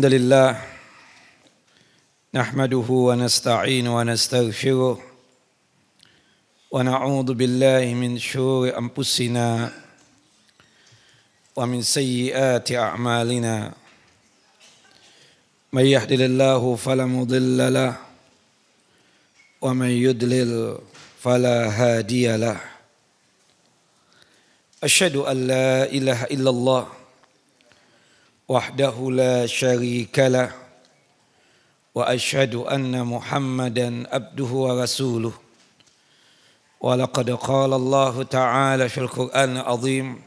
Alhamdulillah nahmaduhu wa nasta'inu wa nastaghfiruh wa na'udzu billahi min syururi anfusina wa min sayyiati a'malina may yahdihillahu fala mudilla lahu wa may yudlil fala hadiya lahu asyhadu an la ilaha illallah wahdahu la syarika lah wa asyhadu anna Muhammadan abduhu wa rasuluh wa laqad qala Allah ta'ala fil Qur'anil azim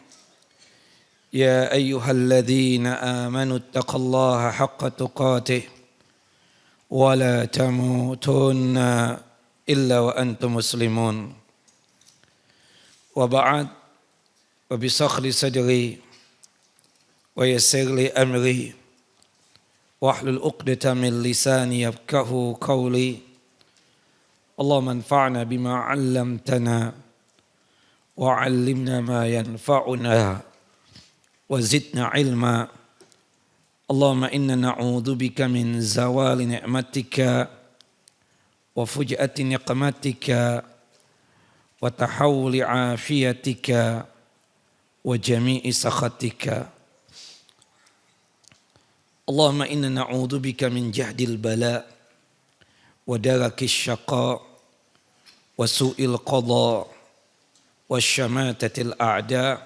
ya ayyuhalladzina amanu taqullaha haqqa tuqatih wa la tamutunna illa wa antum muslimun wa ba'd wa bisakhli sadri wa yassir li amri wahlul 'uqdatam min lisani yafqahu qawli Allahumma anfa'na bima 'allamtana wa 'allimna ma yanfa'una wa zidna 'ilma Allahumma inna na'udzubika min zawali ni'matika wa fuj'ati niqmatika wa tahawuli 'afiyatika wa jami'i sakhatika Allahumma inna na'udzubika min jahdil bala wa darakis syaqa wa su'il qada wa syamatatil a'da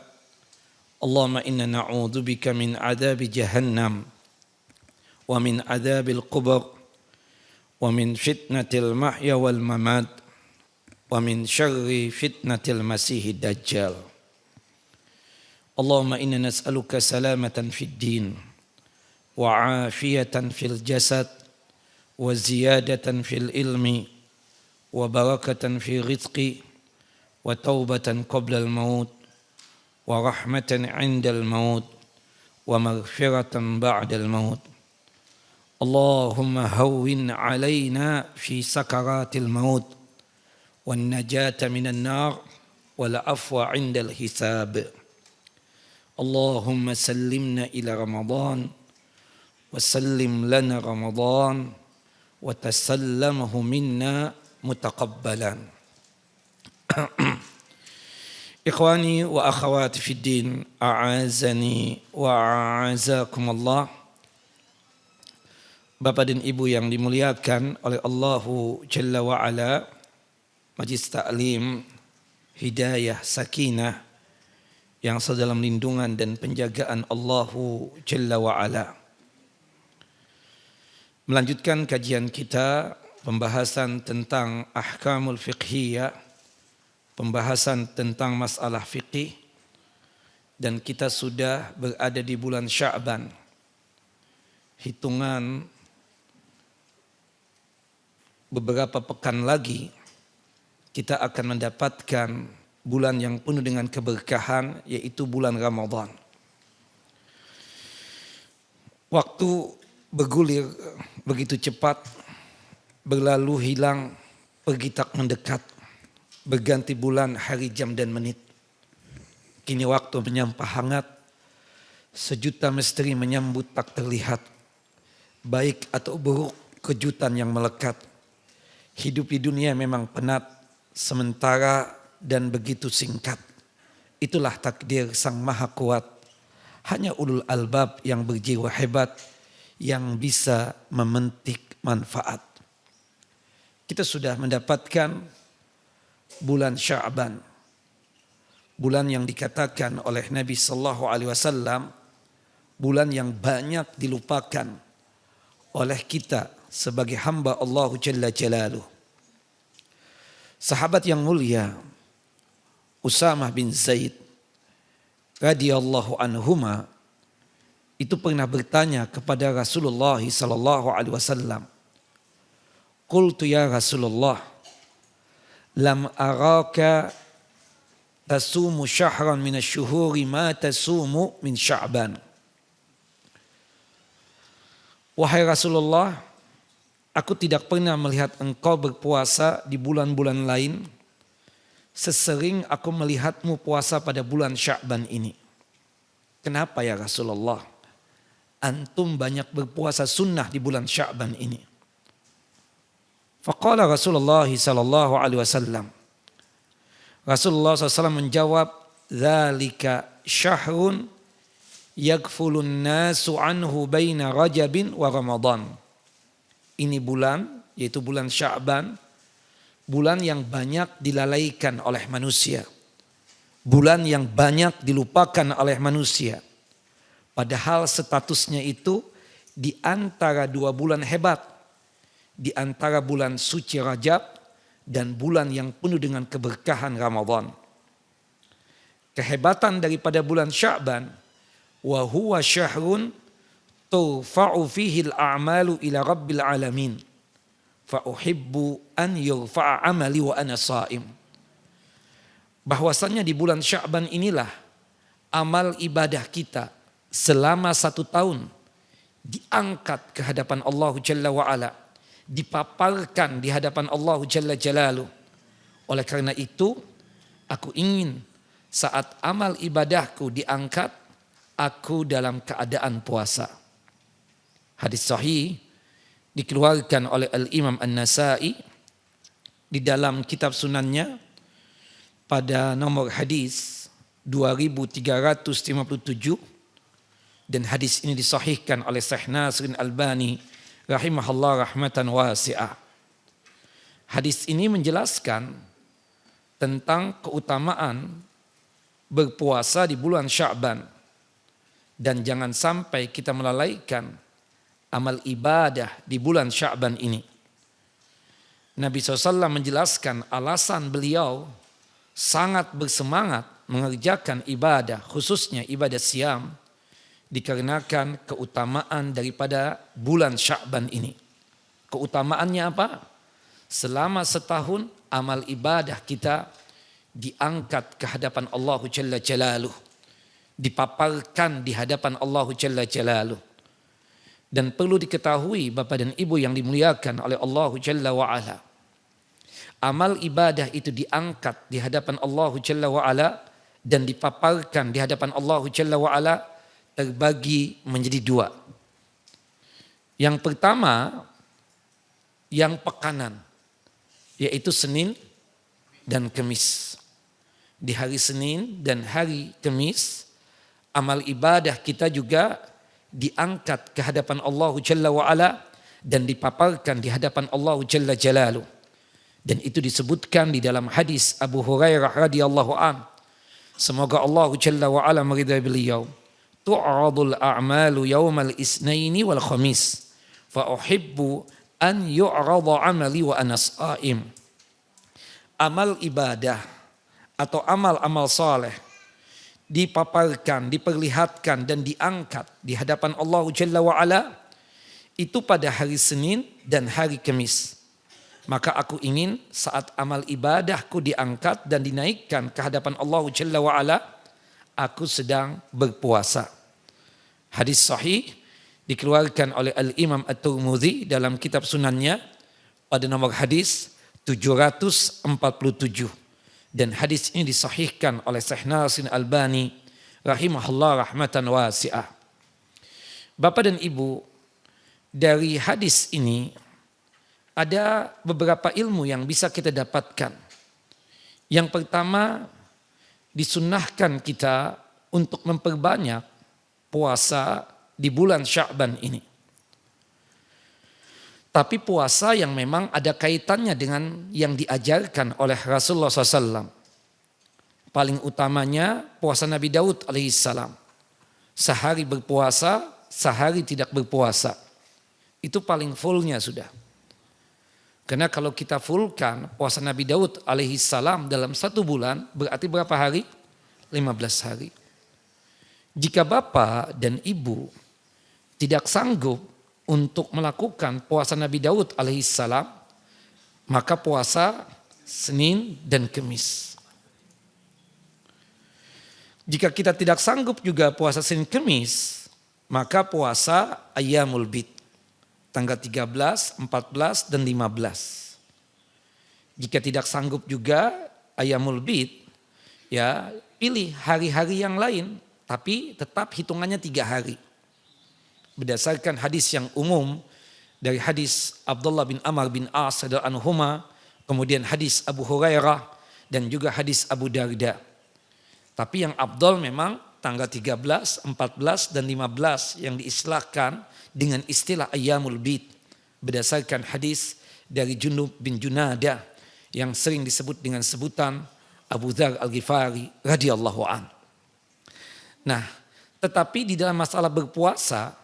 Allahumma inna na'udzubika min adzabi jahannam wa min adzabil qubur wa min fitnatil mahya wal mamat wa min syarri fitnatil masihid dajjal Allahumma inna nas'aluka salamatan fid din وعافية في الجسد وزيادة في العلم وبركة في الرزق وتوبة قبل الموت ورحمة عند الموت ومغفرة بعد الموت اللهم هون علينا في سكرات الموت والنجاة من النار والعفو عند الحساب اللهم سلمنا إلى رمضان وسلم لنا رمضان وتسلمه منا متقبلا إخواني وأخواتي في الدين أعزني وأعزكم الله Bapak dan Ibu yang dimuliakan oleh Allahu Jalla wa'ala, Majlis Ta'lim Hidayah Sakinah yang sedalam lindungan dan penjagaan Allahu Jalla wa'ala. Melanjutkan kajian kita, pembahasan tentang ahkamul fiqhiyah, pembahasan tentang masalah fiqih, dan kita sudah berada di bulan Sya'ban. Hitungan beberapa pekan lagi, kita akan mendapatkan bulan yang penuh dengan keberkahan, yaitu bulan Ramadan. Waktu bergulir begitu cepat, berlalu hilang, pergi tak mendekat, berganti bulan, hari, jam, dan menit. Kini waktu menyampah hangat, sejuta misteri menyambut tak terlihat. Baik atau buruk, kejutan yang melekat. Hidup di dunia memang penat, sementara dan begitu singkat. Itulah takdir Sang Maha Kuat. Hanya ulul albab yang berjiwa hebat, yang bisa memetik manfaat. Kita sudah mendapatkan bulan Sya'ban, bulan yang dikatakan oleh Nabi sallallahu alaihi wasallam bulan yang banyak dilupakan oleh kita sebagai hamba Allah Jalla Jalaluh. Sahabat yang mulia Usamah bin Zaid radhiyallahu anhuma itu pernah bertanya kepada Rasulullah sallallahu alaihi wasallam. Qultu ya Rasulullah, lam araka tasumu syahran min asy-syuhuri ma tasumu min Sya'ban. Wahai Rasulullah, aku tidak pernah melihat engkau berpuasa di bulan-bulan lain sesering aku melihatmu puasa pada bulan Sya'ban ini. Kenapa ya Rasulullah? antum banyak berpuasa sunnah di bulan Sya'ban ini. Faqala Rasulullah sallallahu alaihi wasallam. Rasulullah SAW menjawab, "Dzalika syahrun yaghfulun nasu anhu baina Rajabin wa Ramadan." Ini bulan, yaitu bulan Sya'ban, bulan yang banyak dilalaikan oleh manusia. Bulan yang banyak dilupakan oleh manusia. Padahal statusnya itu di antara dua bulan hebat. Di antara bulan suci Rajab dan bulan yang penuh dengan keberkahan Ramadan. Kehebatan daripada bulan Sya'ban, wa huwa syahrun turfa'u fihi al-a'malu ila rabbil alamin. Fa uhibbu an yurfa'a amali wa ana sha'im. Bahwasannya di bulan Sya'ban inilah amal ibadah kita selama 1 tahun diangkat ke hadapan Allah Jalla wa'ala, dipaparkan di hadapan Allah Jalla Jalaluh. Oleh karena itu, aku ingin saat amal ibadahku diangkat, aku dalam keadaan puasa. Hadis sahih dikeluarkan oleh Al-Imam An-Nasa'i di dalam kitab sunannya pada nomor hadis 2357, dan hadis ini disahihkan oleh Syekh Nasiruddin Albani rahimahullah rahmatan wasi'ah. Hadis ini menjelaskan tentang keutamaan berpuasa di bulan Sya'ban, dan jangan sampai kita melalaikan amal ibadah di bulan Sya'ban ini. Nabi SAW menjelaskan alasan beliau sangat bersemangat mengerjakan ibadah, khususnya ibadah siam, dikarenakan keutamaan daripada bulan Sya'ban ini. Keutamaannya apa? Selama setahun amal ibadah kita diangkat ke hadapan Allah Jalla Jalaluh, dipaparkan di hadapan Allah Jalla Jalaluh. Dan perlu diketahui Bapak dan Ibu yang dimuliakan oleh Allah Jalla wa'ala, amal ibadah itu diangkat di hadapan Allah Jalla wa'ala dan dipaparkan di hadapan Allah Jalla wa'ala terbagi menjadi 2. Yang pertama, yang pekanan, yaitu Senin dan Kamis. Di hari Senin dan hari Kamis, amal ibadah kita juga diangkat ke hadapan Allah Jalla wa'ala dan dipaparkan di hadapan Allah Jalla Jalaluh. Dan itu disebutkan di dalam hadis Abu Hurairah radhiyallahu an. Semoga Allah Jalla wa'ala meridai beliau. Tu'radul a'malu yawmal isnaini wal khamis. Fa uhibbu an yu'rada amali wa ana sha'im. Amal ibadah atau amal-amal saleh dipaparkan, diperlihatkan dan diangkat di hadapan Allah Jalla wa'ala itu pada hari Senin dan hari Kamis. Maka aku ingin saat amal ibadahku diangkat dan dinaikkan ke hadapan Allah Jalla wa'ala, aku sedang berpuasa. Hadis sahih dikeluarkan oleh Al-Imam At-Tirmidzi dalam kitab sunannya pada nomor hadis 747. Dan hadis ini disahihkan oleh Syekh Nasiruddin Albani rahimahullah rahmatan wasi'ah. Bapak dan Ibu, dari hadis ini ada beberapa ilmu yang bisa kita dapatkan. Yang pertama, disunnahkan kita untuk memperbanyak puasa di bulan Sya'ban ini. Tapi puasa yang memang ada kaitannya dengan yang diajarkan oleh Rasulullah SAW. Paling utamanya puasa Nabi Daud alaihissalam. Sehari berpuasa, sehari tidak berpuasa. Itu paling fullnya sudah. Karena kalau kita fullkan puasa Nabi Daud alaihissalam dalam 1 bulan, berarti berapa hari? 15 hari. Jika Bapak dan Ibu tidak sanggup untuk melakukan puasa Nabi Daud alaihissalam, maka puasa Senin dan Kamis. Jika kita tidak sanggup juga puasa Senin Kamis, maka puasa Ayyamul Bid, tanggal 13, 14, dan 15. Jika tidak sanggup juga Ayyamul Bid, ya pilih hari-hari yang lain, tapi tetap hitungannya 3 hari. berdasarkan hadis yang umum dari hadis Abdullah bin Amr bin As radhiyallahu anhuma, kemudian hadis Abu Hurairah dan juga hadis Abu Darda. Tapi yang afdal memang tanggal 13, 14 dan 15 yang diistilahkan dengan istilah ayyamul bid berdasarkan hadis dari Junub bin Junadah yang sering disebut dengan sebutan Abu Dzar Al-Ghifari radhiyallahu an. Nah, tetapi di dalam masalah berpuasa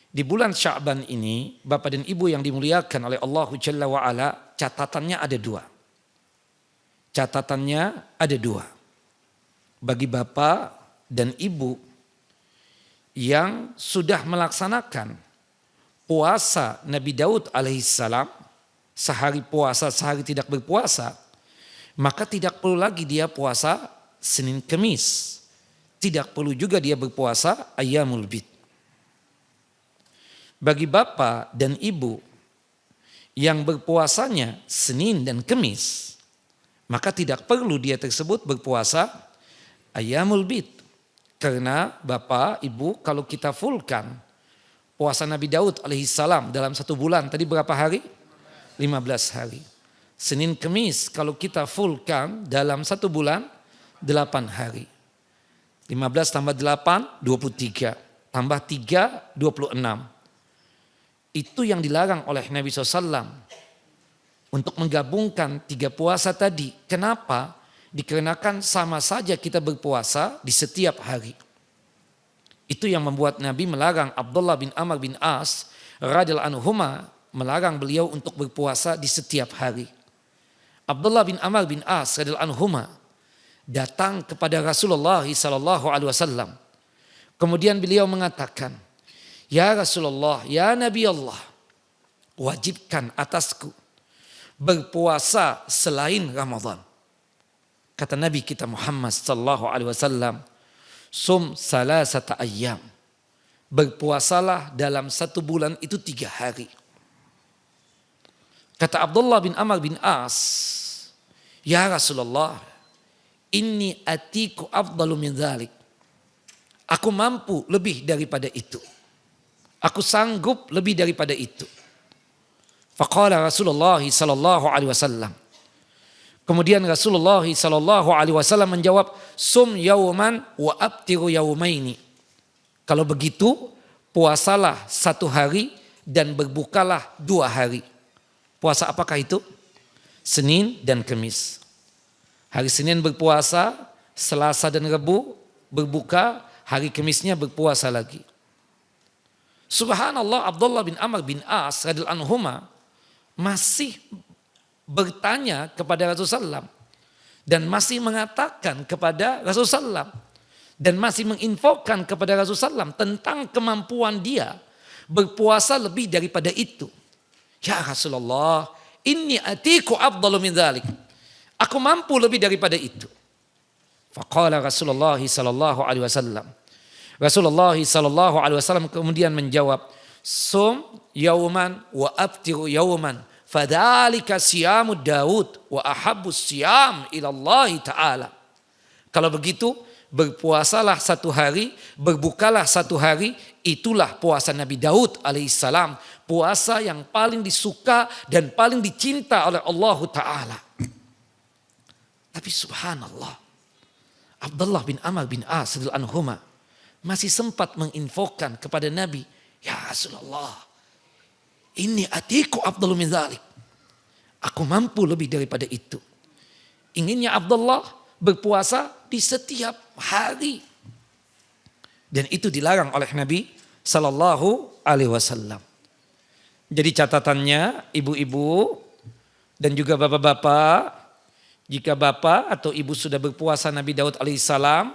di bulan Sya'ban ini, Bapak dan Ibu yang dimuliakan oleh Allah Jalla wa Ala, catatannya ada dua. Catatannya ada dua. Bagi Bapak dan Ibu yang sudah melaksanakan puasa Nabi Daud alaihissalam, sehari puasa, sehari tidak berpuasa, maka tidak perlu lagi dia puasa Senin Kemis. Tidak perlu juga dia berpuasa ayyamul bid. Bagi Bapak dan Ibu yang berpuasanya Senin dan Kemis, maka tidak perlu dia tersebut berpuasa ayyamul bid. Karena Bapak, Ibu, kalau kita fullkan puasa Nabi Daud alaihissalam dalam satu bulan, tadi berapa hari? 15 hari. Senin Kemis kalau kita fullkan dalam satu bulan 8 hari. 15 tambah 8, 23. Tambah 3, 26. Itu yang dilarang oleh Nabi SAW. Untuk menggabungkan 3 puasa tadi. Kenapa? Dikarenakan sama saja kita berpuasa di setiap hari. Itu yang membuat Nabi melarang Abdullah bin Amr bin As radhiyallahu anhuma, melarang beliau untuk berpuasa di setiap hari. Abdullah bin Amr bin As radhiyallahu anhuma datang kepada Rasulullah sallallahu alaihi wasallam. Kemudian beliau mengatakan, "Ya Rasulullah, ya Nabi Allah, wajibkan atasku berpuasa selain Ramadan." Kata Nabi kita Muhammad sallallahu alaihi wasallam, "Sum salasata ayyam." Berpuasalah dalam satu bulan itu 3 hari. Kata Abdullah bin Amr bin As, "Ya Rasulullah, inni atiku afdalu min dzalik." Aku mampu lebih daripada itu. Aku sanggup lebih daripada itu. Faqala Rasulullah sallallahu alaihi wasallam. Kemudian Rasulullah sallallahu alaihi wasallam menjawab, "Sum yauman wa abtiru yaumaini." Kalau begitu, puasalah 1 hari dan berbukalah 2 hari. Puasa apakah itu? Senin dan Kemis. Hari Senin berpuasa, Selasa dan Rabu berbuka, hari Kemisnya berpuasa lagi. Subhanallah, Abdullah bin Amr bin As radhiyallahu anhuma masih bertanya kepada Rasulullah SAW dan masih mengatakan kepada Rasulullah SAW dan masih menginfokan kepada Rasulullah SAW tentang kemampuan dia berpuasa lebih daripada itu. Ya Rasulullah, inni atiku afdalu min dzalik. Aku mampu lebih daripada itu. Faqala Rasulullah sallallahu alaihi wasallam. Rasulullah sallallahu alaihi wasallam kemudian menjawab, "Sum yauman wa aftiru yauman, fadzalika siyamu Daud wa ahabbus siyam ila Allah taala." Kalau begitu, berpuasalah 1 hari, berbukalah 1 hari, itulah puasa Nabi Daud alaihissalam, puasa yang paling disuka dan paling dicinta oleh Allah Ta'ala. Tapi subhanallah, Abdullah bin Amr bin As radhiyallahu anhuma masih sempat menginfokan kepada Nabi, "Ya Rasulullah, ini atiku afdalu min dzalik." Aku mampu lebih daripada itu. Inginnya Abdullah berpuasa di setiap hari. Dan itu dilarang oleh Nabi sallallahu alaihi wasallam. Jadi catatannya, ibu-ibu dan juga bapak-bapak, jika bapak atau ibu sudah berpuasa Nabi Daud alaihissalam,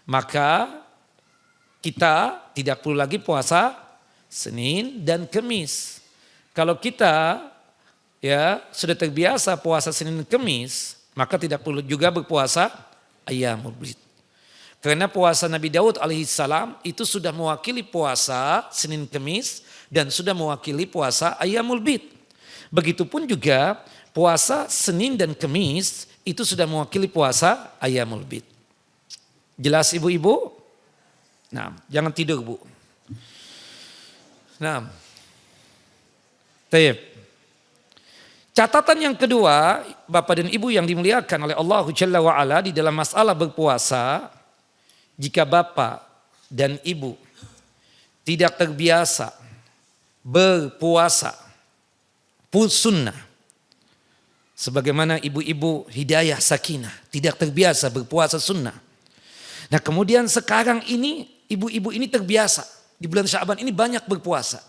maka kita tidak perlu lagi puasa Senin dan Kemis. Kalau kita sudah terbiasa puasa Senin dan Kemis, maka tidak perlu juga berpuasa ayyamul bid. Karena puasa Nabi Daud alaihissalam itu sudah mewakili puasa Senin Kemis dan sudah mewakili puasa ayyamul bid. Begitupun juga puasa Senin dan Kemis itu sudah mewakili puasa ayyamul bid. Jelas ibu-ibu? Nah, jangan tidur Bu. Nah, taib. Catatan yang kedua, Bapak dan Ibu yang dimuliakan oleh Allah Jalla wa'ala di dalam masalah berpuasa, jika Bapak dan Ibu tidak terbiasa berpuasa sunnah, sebagaimana ibu-ibu Hidayah Sakinah tidak terbiasa berpuasa sunnah. Nah kemudian sekarang ini ibu-ibu ini terbiasa di bulan Sya'ban ini banyak berpuasa.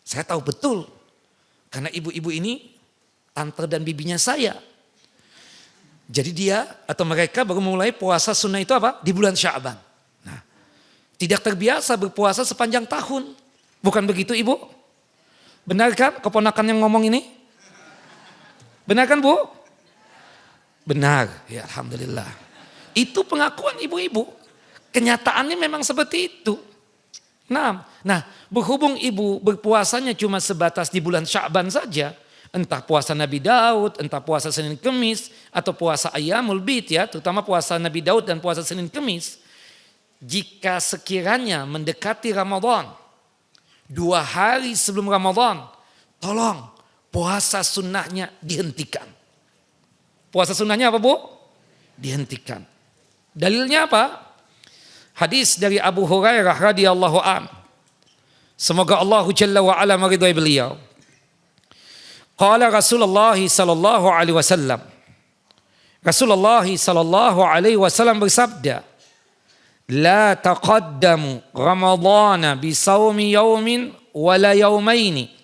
Saya tahu betul karena ibu-ibu ini tante dan bibinya saya. Jadi dia atau mereka baru mulai puasa sunnah itu apa? Di bulan Sya'ban. Nah, tidak terbiasa berpuasa sepanjang tahun. Bukan begitu Ibu? Benar kan keponakan yang ngomong ini? Benar kan Bu? Benar, ya Alhamdulillah. Itu pengakuan ibu-ibu. Kenyataannya memang seperti itu. Nah, berhubung ibu berpuasanya cuma sebatas di bulan Sya'ban saja, entah puasa Nabi Daud, entah puasa Senin Kemis, atau puasa Ayyamul Bid ya, terutama puasa Nabi Daud dan puasa Senin Kemis. Jika sekiranya mendekati Ramadan, 2 hari sebelum Ramadan, tolong puasa sunnahnya dihentikan. Puasa sunnahnya apa Bu? Dihentikan. Dalilnya apa? Hadis dari Abu Hurairah radhiyallahu an. Semoga Allah Jalla wa ala meridhai beliau. Qala Rasulullah sallallahu alaihi wasallam. Rasulullah sallallahu alaihi wasallam bersabda, "La taqaddamu Ramadhana bi shaumi yaumin wala yaumaini."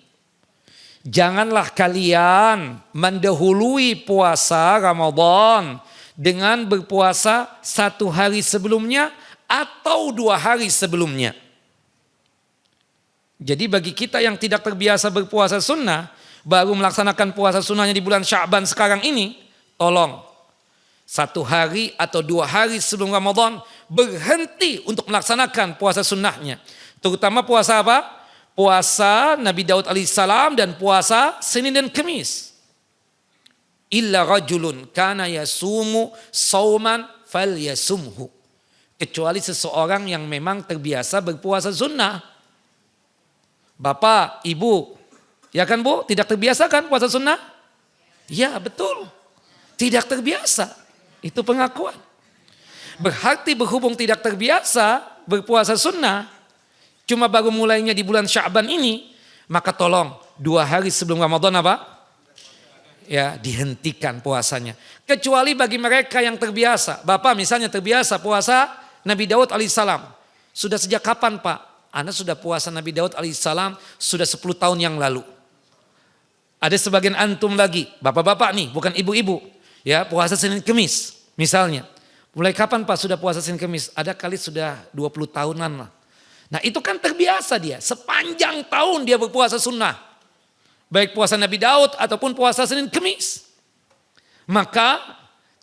Janganlah kalian mendahului puasa Ramadan dengan berpuasa 1 hari sebelumnya atau 2 hari sebelumnya. Jadi bagi kita yang tidak terbiasa berpuasa sunnah, baru melaksanakan puasa sunnahnya di bulan Sya'ban sekarang ini, tolong 1 hari atau 2 hari sebelum Ramadan berhenti untuk melaksanakan puasa sunnahnya. Terutama puasa apa? Puasa Nabi Daud alaihissalam dan puasa Senin dan Kemis. Illa rajulun kana yasumu sauman falyasumhu. Kecuali seseorang yang memang terbiasa berpuasa sunnah. Bapak, Ibu, ya kan Bu? Tidak terbiasa kan puasa sunnah? Ya betul. Tidak terbiasa. Itu pengakuan. Berarti berhubung tidak terbiasa berpuasa sunnah, cuma baru mulainya di bulan Sya'ban ini, maka tolong 2 hari sebelum Ramadan apa? Ya, dihentikan puasanya. Kecuali bagi mereka yang terbiasa. Bapak misalnya terbiasa puasa Nabi Daud alaihissalam. Sudah sejak kapan Pak? Anda sudah puasa Nabi Daud alaihissalam sudah 10 tahun yang lalu. Ada sebagian antum lagi, bapak-bapak nih, bukan ibu-ibu. Ya, puasa Senin Kemis misalnya. Mulai kapan Pak sudah puasa Senin Kemis? Ada kali sudah 20 tahunan lah. Nah itu kan terbiasa dia. Sepanjang tahun dia berpuasa sunnah. Baik puasa Nabi Daud ataupun puasa Senin Kemis. Maka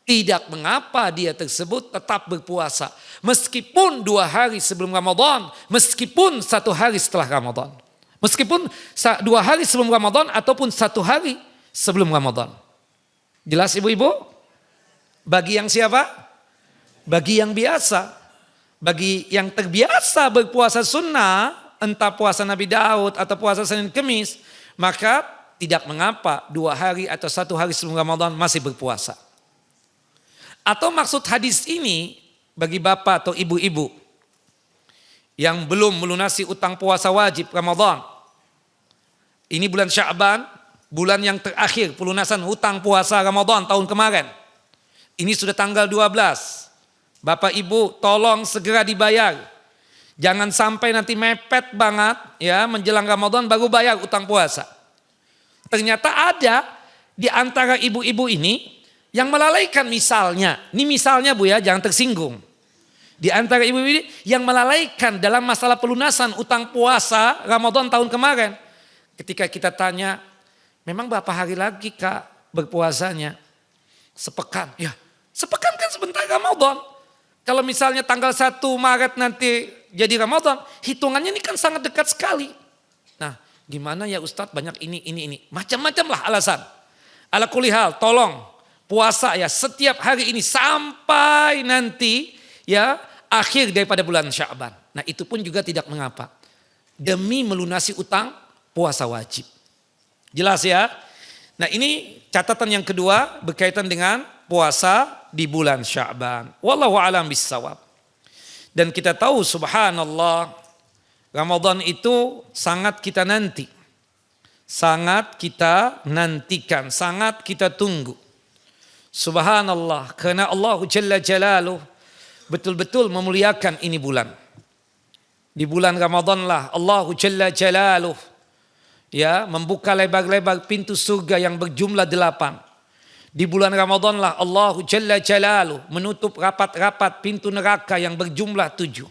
tidak mengapa dia tersebut tetap berpuasa. Meskipun 2 hari sebelum Ramadan. Meskipun 1 hari setelah Ramadan. Meskipun 2 hari sebelum Ramadan ataupun 1 hari sebelum Ramadan. Jelas ibu-ibu? Bagi yang siapa? Bagi yang biasa, bagi yang terbiasa berpuasa sunnah, entah puasa Nabi Daud atau puasa Senin Kemis, maka tidak mengapa 2 hari atau 1 hari sebelum Ramadan masih berpuasa. Atau maksud hadis ini bagi bapak atau ibu-ibu yang belum melunasi utang puasa wajib Ramadan. Ini bulan Sya'ban, bulan yang terakhir pelunasan hutang puasa Ramadan tahun kemarin. Ini sudah tanggal 12. Bapak Ibu tolong segera dibayar. Jangan sampai nanti mepet banget ya menjelang Ramadan baru bayar utang puasa. Ternyata ada di antara ibu-ibu ini yang melalaikan misalnya. Ini misalnya Bu ya, jangan tersinggung. Di antara ibu-ibu ini yang melalaikan dalam masalah pelunasan utang puasa Ramadan tahun kemarin. Ketika kita tanya, memang berapa hari lagi Kak berpuasanya? Sepekan. Ya, sepekan kan sebentar Ramadan. Kalau misalnya tanggal 1 Maret nanti jadi Ramadan, hitungannya ini kan sangat dekat sekali. Nah, gimana ya Ustadz banyak ini. Macam-macam lah alasan. Ala kulli hal, tolong puasa ya setiap hari ini sampai nanti ya akhir daripada bulan Sya'ban. Nah itu pun juga tidak mengapa. demi melunasi utang puasa wajib. Jelas ya? Nah ini catatan yang kedua berkaitan dengan puasa di bulan Sya'ban. Wallahu a'lam bissawab. Dan kita tahu subhanallah, Ramadan itu sangat kita nanti. Sangat kita nantikan, sangat kita tunggu. Subhanallah, karena Allah Jalla Jalaluh betul-betul memuliakan ini bulan. Di bulan Ramadan lah Allah Jalla Jalaluh membuka lebar-lebar pintu surga yang berjumlah 8. Di bulan Ramadan lah Allah Jalla Jalaluh menutup rapat-rapat pintu neraka yang berjumlah 7.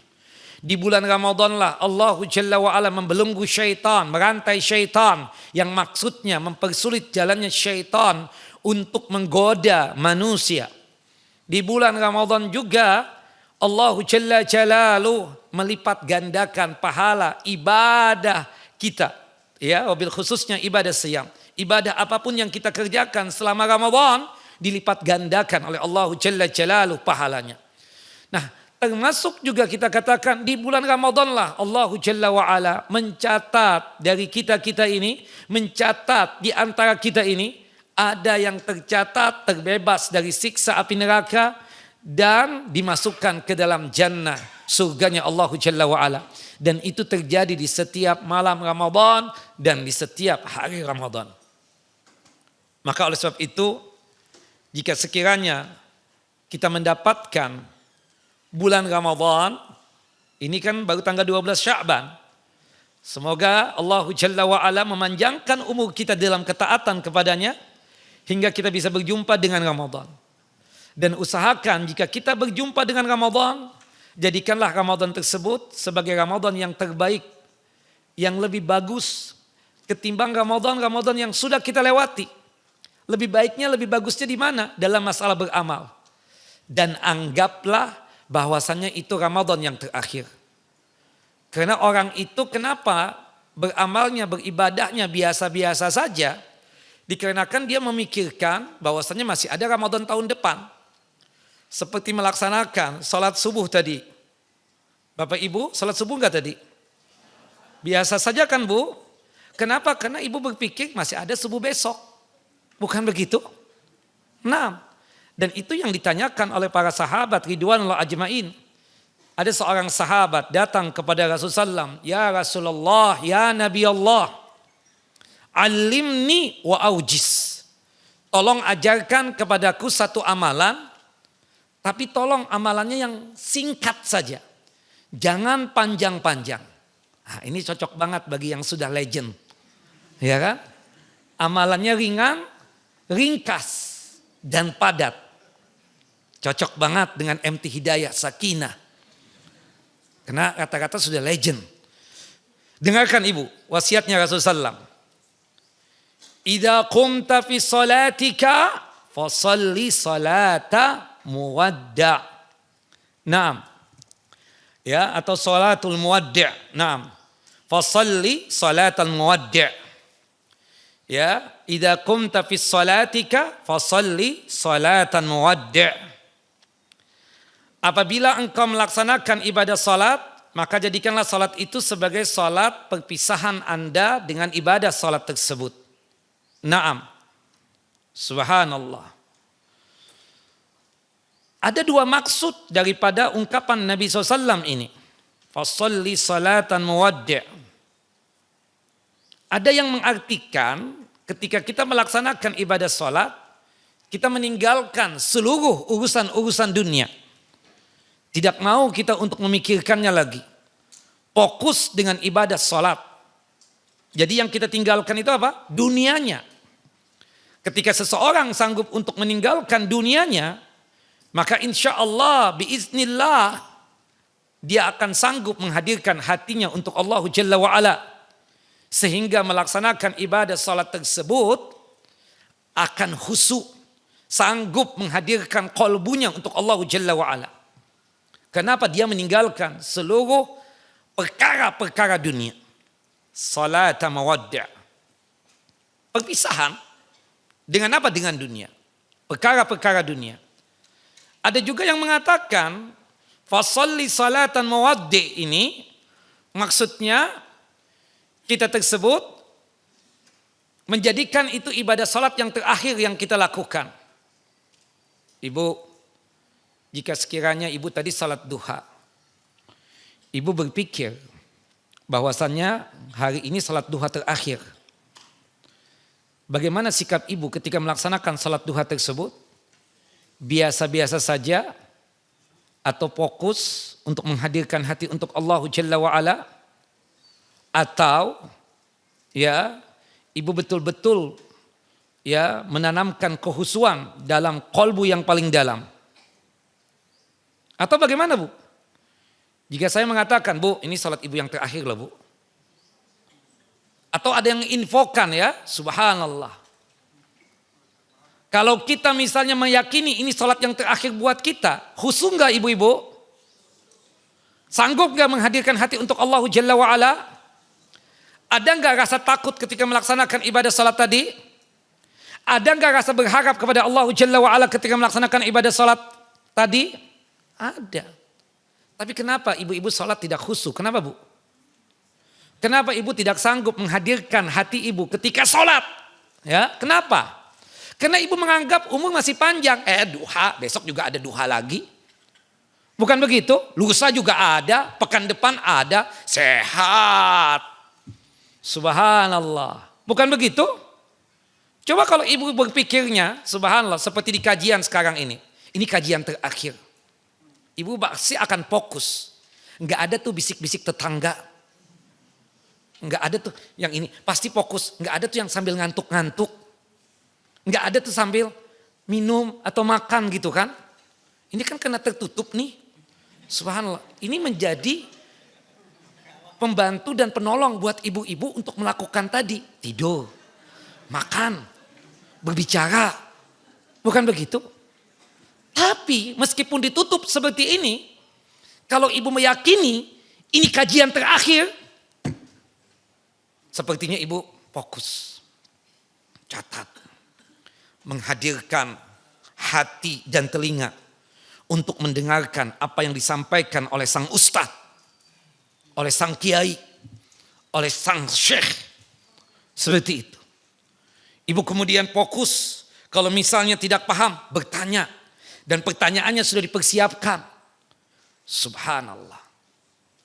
Di bulan Ramadan lah Allah Jalla wa'ala membelenggu syaitan, merantai syaitan yang maksudnya mempersulit jalannya syaitan untuk menggoda manusia. Di bulan Ramadan juga Allah Jalla Jalaluh melipat gandakan pahala ibadah kita. Wabil khususnya ibadah siyam. Ibadah apapun yang kita kerjakan selama Ramadan dilipat gandakan oleh Allah Jalla Jalaluh pahalanya. Nah, termasuk juga kita katakan di bulan Ramadan lah Allah Jalla wa'ala mencatat dari kita-kita ini, mencatat di antara kita ini ada yang tercatat terbebas dari siksa api neraka dan dimasukkan ke dalam jannah surganya Allah Jalla wa'ala. Dan itu terjadi di setiap malam Ramadan dan di setiap hari Ramadan. Maka oleh sebab itu, jika sekiranya kita mendapatkan bulan Ramadan, ini kan baru tanggal 12 Sya'ban. Semoga Allah Jalla wa'ala memanjangkan umur kita dalam ketaatan kepadanya, hingga kita bisa berjumpa dengan Ramadan. Dan usahakan jika kita berjumpa dengan Ramadan, jadikanlah Ramadan tersebut sebagai Ramadan yang terbaik, yang lebih bagus ketimbang Ramadan yang sudah kita lewati. Lebih baiknya, lebih bagusnya di mana? Dalam masalah beramal. Dan anggaplah bahwasannya itu Ramadan yang terakhir. Karena orang itu kenapa beramalnya, beribadahnya biasa-biasa saja? Dikarenakan dia memikirkan bahwasannya masih ada Ramadan tahun depan. Seperti melaksanakan salat subuh tadi. Bapak Ibu, salat subuh enggak tadi? Biasa saja kan Bu? Kenapa? Karena Ibu berpikir masih ada subuh besok. Bukan begitu? Nah, dan itu yang ditanyakan oleh para sahabat ridwanullah ajmain. Ada seorang sahabat datang kepada Rasulullah SAW. Ya Rasulullah, ya Nabi Allah, alimni wa aujis. Tolong ajarkan kepadaku satu amalan, tapi tolong amalannya yang singkat saja. Jangan panjang-panjang. Nah, ini cocok banget bagi yang sudah legend. Ya kan? Amalannya ringan, ringkas, dan padat. Cocok banget dengan MT Hidayah Sakinah. Karena kata-kata sudah legend. Dengarkan Ibu, wasiatnya Rasulullah SAW. Idza qumta fi salatika fasalli salata muwadda'. Naam. Ya, atau salatul muwaddi'. Naam. Fasalli salatal muwaddi'. Ya, idza qumta fi salatika fasalli salatan muwaddi'. Apabila engkau melaksanakan ibadah salat, maka jadikanlah salat itu sebagai salat perpisahan Anda dengan ibadah salat tersebut. Naam. Subhanallah. Ada dua maksud daripada ungkapan Nabi SAW ini. Fasalli salatan muwaddi'. Ada yang mengartikan ketika kita melaksanakan ibadah salat, kita meninggalkan seluruh urusan-urusan dunia. Tidak mau kita untuk memikirkannya lagi. Fokus dengan ibadah salat. Jadi yang kita tinggalkan itu apa? Dunianya. Ketika seseorang sanggup untuk meninggalkan dunianya, maka insya Allah biiznillah dia akan sanggup menghadirkan hatinya untuk Allah Jalla wa'ala. Sehingga melaksanakan ibadah salat tersebut akan khusyuk, sanggup menghadirkan qalbunya untuk Allah Jalla wa'ala. Kenapa? Dia meninggalkan seluruh perkara-perkara dunia. Salat mawaddi'. Perpisahan dengan apa? Dengan dunia. Perkara-perkara dunia. Ada juga yang mengatakan fasalli salatan mawaddi' ini maksudnya kita tersebut menjadikan itu ibadah salat yang terakhir yang kita lakukan. Ibu, jika sekiranya ibu tadi salat duha, ibu berpikir bahwasannya hari ini salat duha terakhir. Bagaimana sikap ibu ketika melaksanakan salat duha tersebut? Biasa-biasa saja atau fokus untuk menghadirkan hati untuk Allah Jalla wa'ala? Atau ya ibu betul-betul ya menanamkan kehusuan dalam kolbu yang paling dalam? Atau bagaimana Bu? Jika saya mengatakan, Bu ini salat ibu yang terakhir loh Bu. Atau ada yang infokan ya, subhanallah. Kalau kita misalnya meyakini ini salat yang terakhir buat kita, khusyuk enggak ibu-ibu? Sanggup enggak menghadirkan hati untuk Allah Jalla wa'ala? Ada enggak rasa takut ketika melaksanakan ibadah salat tadi? Ada enggak rasa berharap kepada Allah Jalla wa'ala ketika melaksanakan ibadah salat tadi? Ada. Tapi kenapa ibu-ibu salat tidak khusyuk? Kenapa Bu? Kenapa ibu tidak sanggup menghadirkan hati ibu ketika salat? Ya, kenapa? Karena ibu menganggap umur masih panjang. Duha, besok juga ada duha lagi. Bukan begitu? Lusa juga ada, pekan depan ada, sehat. Subhanallah. Bukan begitu? Coba kalau ibu berpikirnya, subhanallah, seperti di kajian sekarang ini. Ini kajian terakhir. Ibu pasti akan fokus. Enggak ada tuh bisik-bisik tetangga. Enggak ada tuh yang ini, pasti fokus. Enggak ada tuh yang sambil ngantuk-ngantuk. Enggak ada tuh sambil minum atau makan gitu kan. Ini kan kena tertutup nih. Subhanallah. Ini menjadi pembantu dan penolong buat ibu-ibu untuk melakukan tadi. Tidur, makan, berbicara. Bukan begitu? Tapi meskipun ditutup seperti ini, kalau ibu meyakini ini kajian terakhir, sepertinya ibu fokus. Catat. Menghadirkan hati dan telinga untuk mendengarkan apa yang disampaikan oleh sang ustadz, oleh sang kiai, oleh sang syekh. Seperti itu. Ibu kemudian fokus, kalau misalnya tidak paham, bertanya. Dan pertanyaannya sudah dipersiapkan. Subhanallah.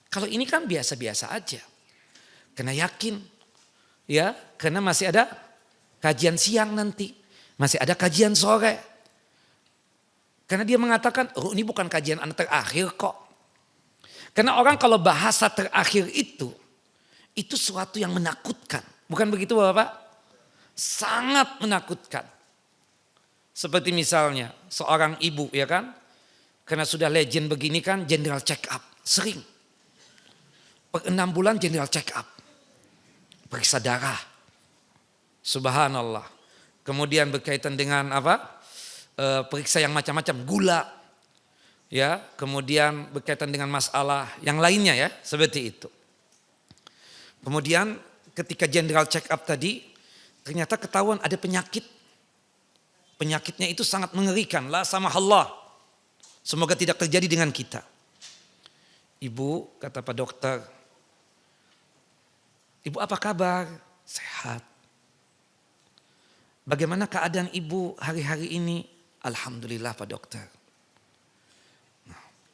Kalau ini kan biasa-biasa aja. Karena yakin, ya, karena masih ada kajian siang nanti. Masih ada kajian sore. Karena dia mengatakan, ini bukan kajian anak terakhir kok. Karena orang kalau bahasa terakhir itu suatu yang menakutkan. Bukan begitu Bapak? Sangat menakutkan. Seperti misalnya seorang ibu ya kan. Karena sudah legend begini kan, general check up. Sering. Per 6 bulan general check up. Periksa darah. Subhanallah. Kemudian berkaitan dengan apa? Periksa yang macam-macam, gula. Ya, kemudian berkaitan dengan masalah yang lainnya ya, seperti itu. Kemudian ketika general check up tadi, ternyata ketahuan ada penyakit. Penyakitnya itu sangat mengerikan, la samahallah. Semoga tidak terjadi dengan kita. Ibu, kata Pak Dokter, Ibu apa kabar? Sehat. Bagaimana keadaan ibu hari-hari ini? Alhamdulillah Pak Dokter.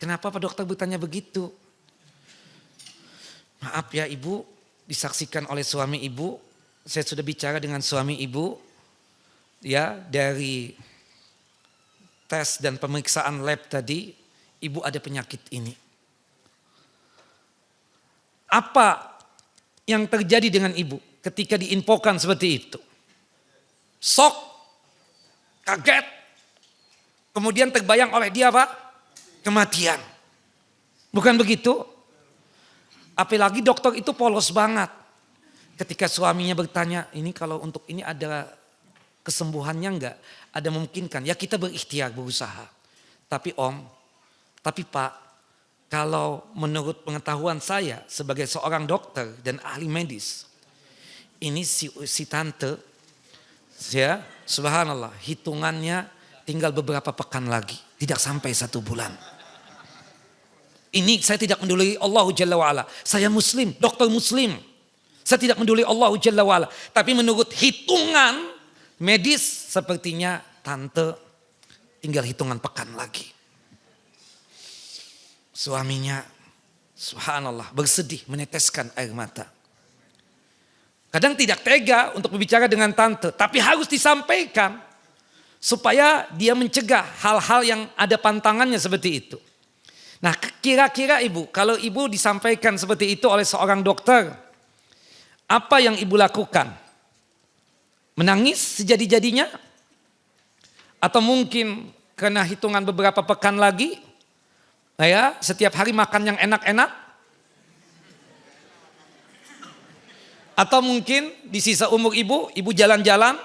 Kenapa Pak Dokter bertanya begitu? Maaf ya ibu, disaksikan oleh suami ibu. Saya sudah bicara dengan suami ibu. Ya, dari tes dan pemeriksaan lab tadi, ibu ada penyakit ini. Apa yang terjadi dengan ibu ketika diinfokan seperti itu? Sok, kaget, kemudian terbayang oleh dia apa? Kematian. Bukan begitu? Apalagi dokter itu polos banget. Ketika suaminya bertanya, ini kalau untuk ini ada kesembuhannya enggak? Ada memungkinkan? Ya kita berikhtiar, berusaha. Tapi tapi Pak, kalau menurut pengetahuan saya sebagai seorang dokter dan ahli medis, ini si tante, ya, subhanallah, hitungannya tinggal beberapa pekan lagi. Tidak sampai 1 bulan. Ini saya tidak mendului Allah Jalla wa'ala. Saya muslim, dokter muslim. Saya tidak peduli Allah Jalla wa'ala. Tapi menurut hitungan medis sepertinya tante tinggal hitungan pekan lagi. Suaminya subhanallah bersedih meneteskan air mata. Kadang tidak tega untuk berbicara dengan tante. Tapi harus disampaikan. Supaya dia mencegah hal-hal yang ada pantangannya seperti itu. Nah kira-kira ibu, kalau ibu disampaikan seperti itu oleh seorang dokter. Apa yang ibu lakukan? Menangis sejadi-jadinya? Atau mungkin karena hitungan beberapa pekan lagi, ya setiap hari makan yang enak-enak? Atau mungkin di sisa umur ibu jalan-jalan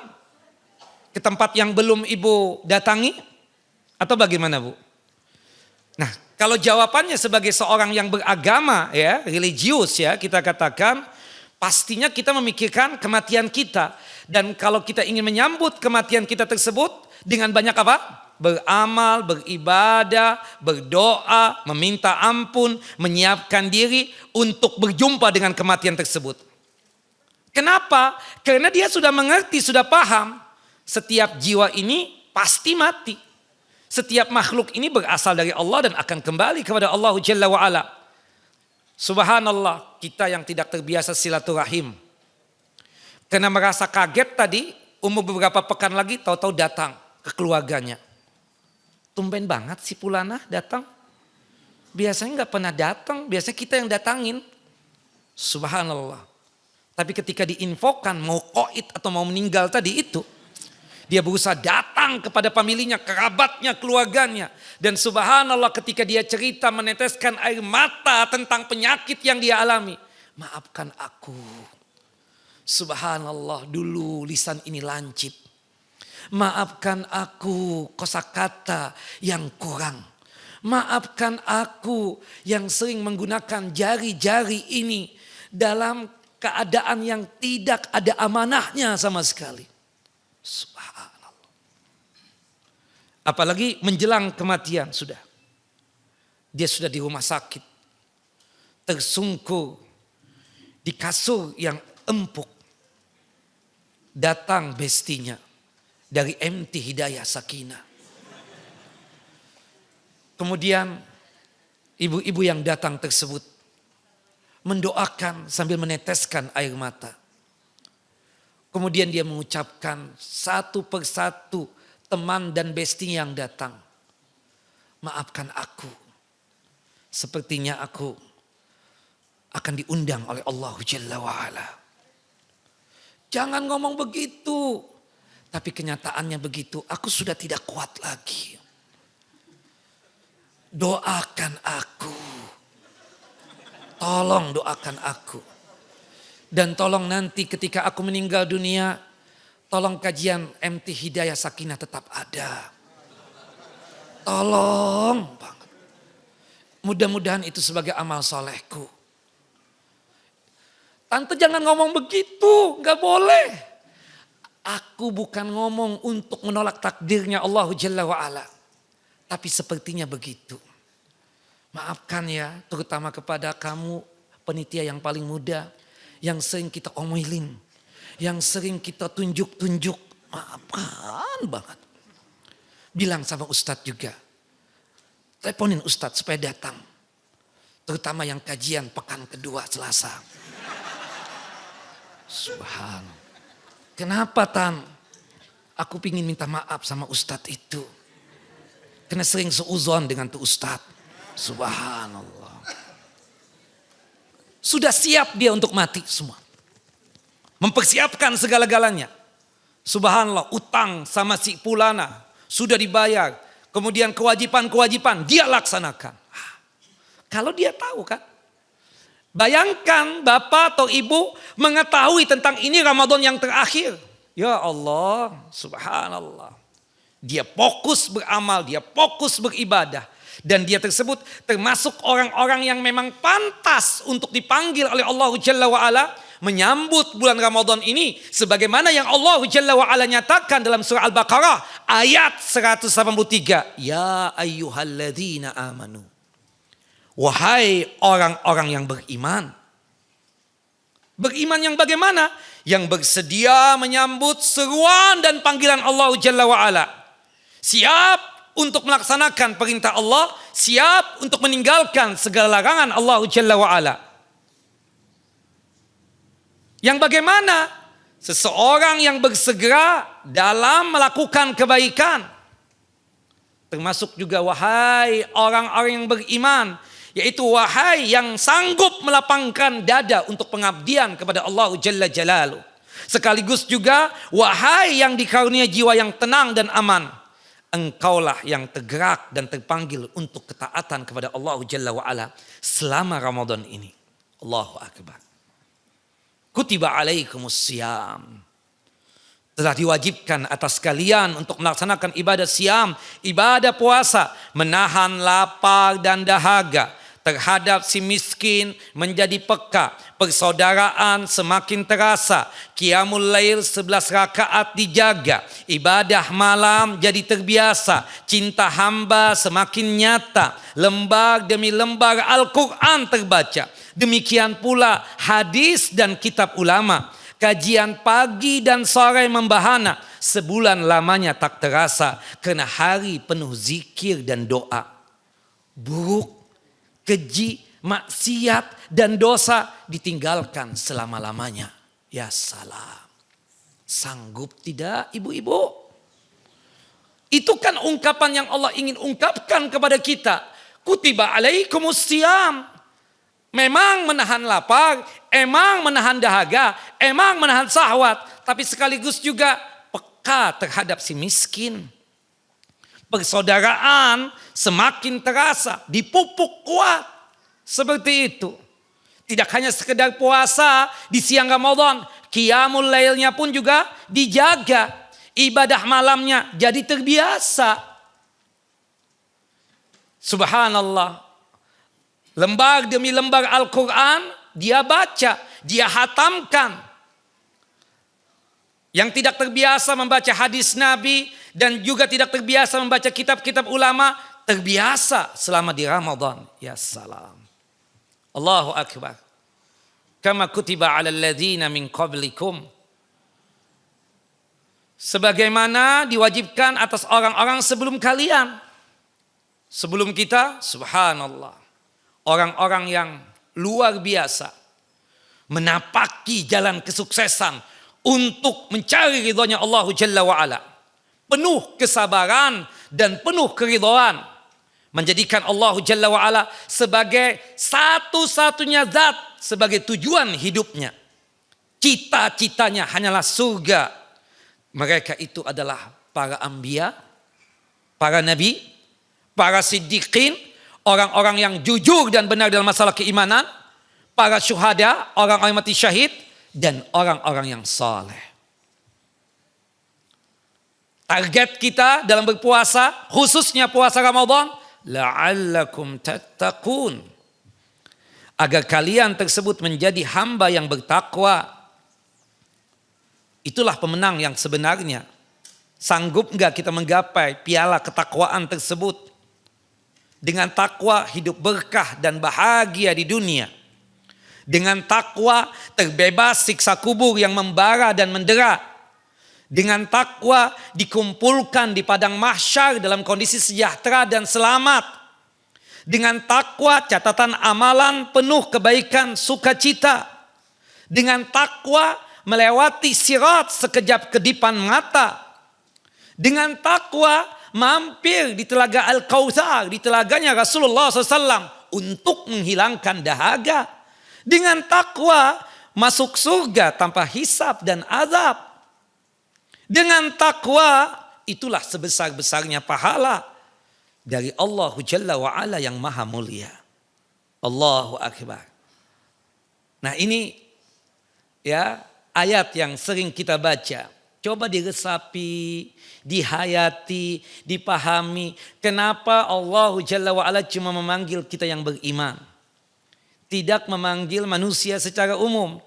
ke tempat yang belum ibu datangi? Atau bagaimana bu? Nah kalau jawabannya sebagai seorang yang beragama ya, religius ya kita katakan, pastinya kita memikirkan kematian kita. Dan kalau kita ingin menyambut kematian kita tersebut dengan banyak apa? Beramal, beribadah, berdoa, meminta ampun, menyiapkan diri untuk berjumpa dengan kematian tersebut. Kenapa? Karena dia sudah mengerti, sudah paham. Setiap jiwa ini pasti mati. Setiap makhluk ini berasal dari Allah dan akan kembali kepada Allah Jalla wa'ala. Subhanallah, kita yang tidak terbiasa silaturahim. Karena merasa kaget tadi, umur beberapa pekan lagi tahu-tahu datang ke keluarganya. Tumben banget si Pulana datang. Biasanya nggak pernah datang, biasanya kita yang datangin. Subhanallah. Tapi ketika diinfokan mau koid atau mau meninggal tadi itu, dia berusaha datang kepada familinya, kerabatnya, keluarganya. Dan subhanallah ketika dia cerita meneteskan air mata tentang penyakit yang dia alami. Maafkan aku. Subhanallah dulu lisan ini lancip. Maafkan aku kosakata yang kurang. Maafkan aku yang sering menggunakan jari-jari ini dalam keadaan yang tidak ada amanahnya sama sekali. Subhanallah. Apalagi menjelang kematian sudah. Dia sudah di rumah sakit. Tersungkur. Di kasur yang empuk. Datang bestinya. Dari MT Hidayah Sakinah. Kemudian ibu-ibu yang datang tersebut. Mendoakan sambil meneteskan air mata. Kemudian dia mengucapkan satu persatu teman dan besti yang datang. Maafkan aku. Sepertinya aku akan diundang oleh Allah Jalla wa'ala. Jangan ngomong begitu. Tapi kenyataannya begitu. Aku sudah tidak kuat lagi. Doakan aku. Tolong doakan aku. Dan tolong nanti ketika aku meninggal dunia, tolong kajian MT Hidayah Sakinah tetap ada. Tolong banget. Mudah-mudahan itu sebagai amal solehku. Tante jangan ngomong begitu, gak boleh. Aku bukan ngomong untuk menolak takdirnya Allah Jalla wa'ala. Tapi sepertinya begitu. Maafkan ya, terutama kepada kamu penitia yang paling muda. Yang sering kita omelin. Yang sering kita tunjuk-tunjuk. Maafkan banget. Bilang sama Ustadz juga. Teleponin Ustadz supaya datang. Terutama yang kajian pekan kedua Selasa. Subhanallah. Kenapa Tan? Aku pingin minta maaf sama Ustadz itu. Karena sering seuzon dengan tuh Ustadz. Subhanallah. Sudah siap dia untuk mati semua. Mempersiapkan segala-galanya. Subhanallah, utang sama si Pulana sudah dibayar. Kemudian kewajiban-kewajiban dia laksanakan. Kalau dia tahu kan. Bayangkan bapak atau ibu mengetahui tentang ini Ramadan yang terakhir. Ya Allah, subhanallah. Dia fokus beramal, dia fokus beribadah. Dan dia tersebut termasuk orang-orang yang memang pantas untuk dipanggil oleh Allah Jalla wa'ala. Menyambut bulan Ramadan ini. Sebagaimana yang Allah Jalla wa'ala nyatakan dalam surah Al-Baqarah. Ayat 183. Ya ayyuhalladzina amanu. Wahai orang-orang yang beriman. Beriman yang bagaimana? Yang bersedia menyambut seruan dan panggilan Allah Jalla wa'ala. Siap untuk melaksanakan perintah Allah. Siap untuk meninggalkan segala larangan Allah Jalla wa'ala. Yang bagaimana? Seseorang yang bersegera dalam melakukan kebaikan. Termasuk juga wahai orang-orang yang beriman. Yaitu wahai yang sanggup melapangkan dada untuk pengabdian kepada Allah Jalla Jalaluh. Sekaligus juga wahai yang dikarunia jiwa yang tenang dan aman. Engkaulah yang tergerak dan terpanggil untuk ketaatan kepada Allah Jalla wa'ala selama Ramadan ini. Allahu Akbar. Kutiba alaikumus siyam. Telah diwajibkan atas kalian untuk melaksanakan ibadah siam, ibadah puasa, menahan lapar dan dahaga terhadap si miskin menjadi peka, persaudaraan semakin terasa, qiyamul lail 11 rakaat dijaga, ibadah malam jadi terbiasa, cinta hamba semakin nyata, lembar demi lembar Al-Quran terbaca. Demikian pula hadis dan kitab ulama. Kajian pagi dan sore membahana. Sebulan lamanya tak terasa karena hari penuh zikir dan doa. Buruk, keji, maksiat dan dosa ditinggalkan selama-lamanya. Ya salam. Sanggup tidak ibu-ibu? Itu kan ungkapan yang Allah ingin ungkapkan kepada kita. Kutiba alaikumus siyam. Memang menahan lapar, emang menahan dahaga, emang menahan syahwat, tapi sekaligus juga peka terhadap si miskin. Persaudaraan semakin terasa, dipupuk kuat. Seperti itu. Tidak hanya sekedar puasa di siang Ramadan, qiyamul lailnya pun juga dijaga. Ibadah malamnya jadi terbiasa. Subhanallah. Lembar demi lembar Al-Quran dia baca, dia hatamkan. Yang tidak terbiasa membaca hadis Nabi dan juga tidak terbiasa membaca kitab-kitab ulama, terbiasa selama di Ramadan. Ya salam. Allahu Akbar. Kama kutiba ala alladhina min qablikum. Sebagaimana diwajibkan atas orang-orang sebelum kalian. Sebelum kita, subhanallah. Orang-orang yang luar biasa menapaki jalan kesuksesan untuk mencari ridhonya Allah Jalla wa'ala. Penuh kesabaran dan penuh keridhaan. Menjadikan Allah Jalla wa'ala sebagai satu-satunya zat, sebagai tujuan hidupnya. Cita-citanya hanyalah surga. Mereka itu adalah para anbiya, para nabi, para siddiqin, orang-orang yang jujur dan benar dalam masalah keimanan, para syuhada, orang-orang yang mati syahid, dan orang-orang yang saleh. Target kita dalam berpuasa, khususnya puasa Ramadan, la'allakum tattaqun. Agar kalian tersebut menjadi hamba yang bertakwa. Itulah pemenang yang sebenarnya. Sanggup enggak kita menggapai piala ketakwaan tersebut? Dengan takwa hidup berkah dan bahagia di dunia. Dengan takwa terbebas siksa kubur yang membara dan mendera. Dengan takwa dikumpulkan di padang mahsyar dalam kondisi sejahtera dan selamat. Dengan takwa catatan amalan penuh kebaikan sukacita. Dengan takwa melewati sirat sekejap kedipan mata. Dengan takwa mampir di telaga Al-Kautsar, di telaganya Rasulullah SAW untuk menghilangkan dahaga. Dengan takwa masuk surga tanpa hisab dan azab. Dengan takwa itulah sebesar-besarnya pahala dari Allah Jalla wa'ala yang maha mulia. Allahu Akbar. Nah ini ya ayat yang sering kita baca. Coba diresapi, dihayati, dipahami. Kenapa Allah Jalla wa'ala cuma memanggil kita yang beriman. Tidak memanggil manusia secara umum.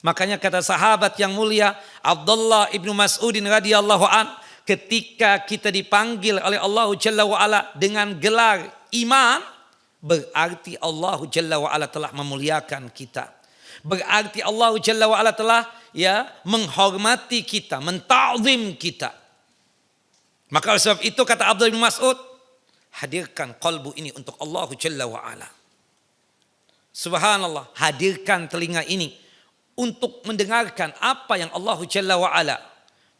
Makanya kata sahabat yang mulia Abdullah ibnu Mas'udin radhiyallahu an, ketika kita dipanggil oleh Allah Jalla wa'ala dengan gelar iman, berarti Allah Jalla wa'ala telah memuliakan kita. Berarti Allah Jalla wa'ala telah menghormati kita, menta'zim kita. Maka oleh sebab itu kata Abdullah bin Mas'ud, hadirkan qalbu ini untuk Allah Jalla wa'ala. Subhanallah, hadirkan telinga ini untuk mendengarkan apa yang Allah Jalla wa'ala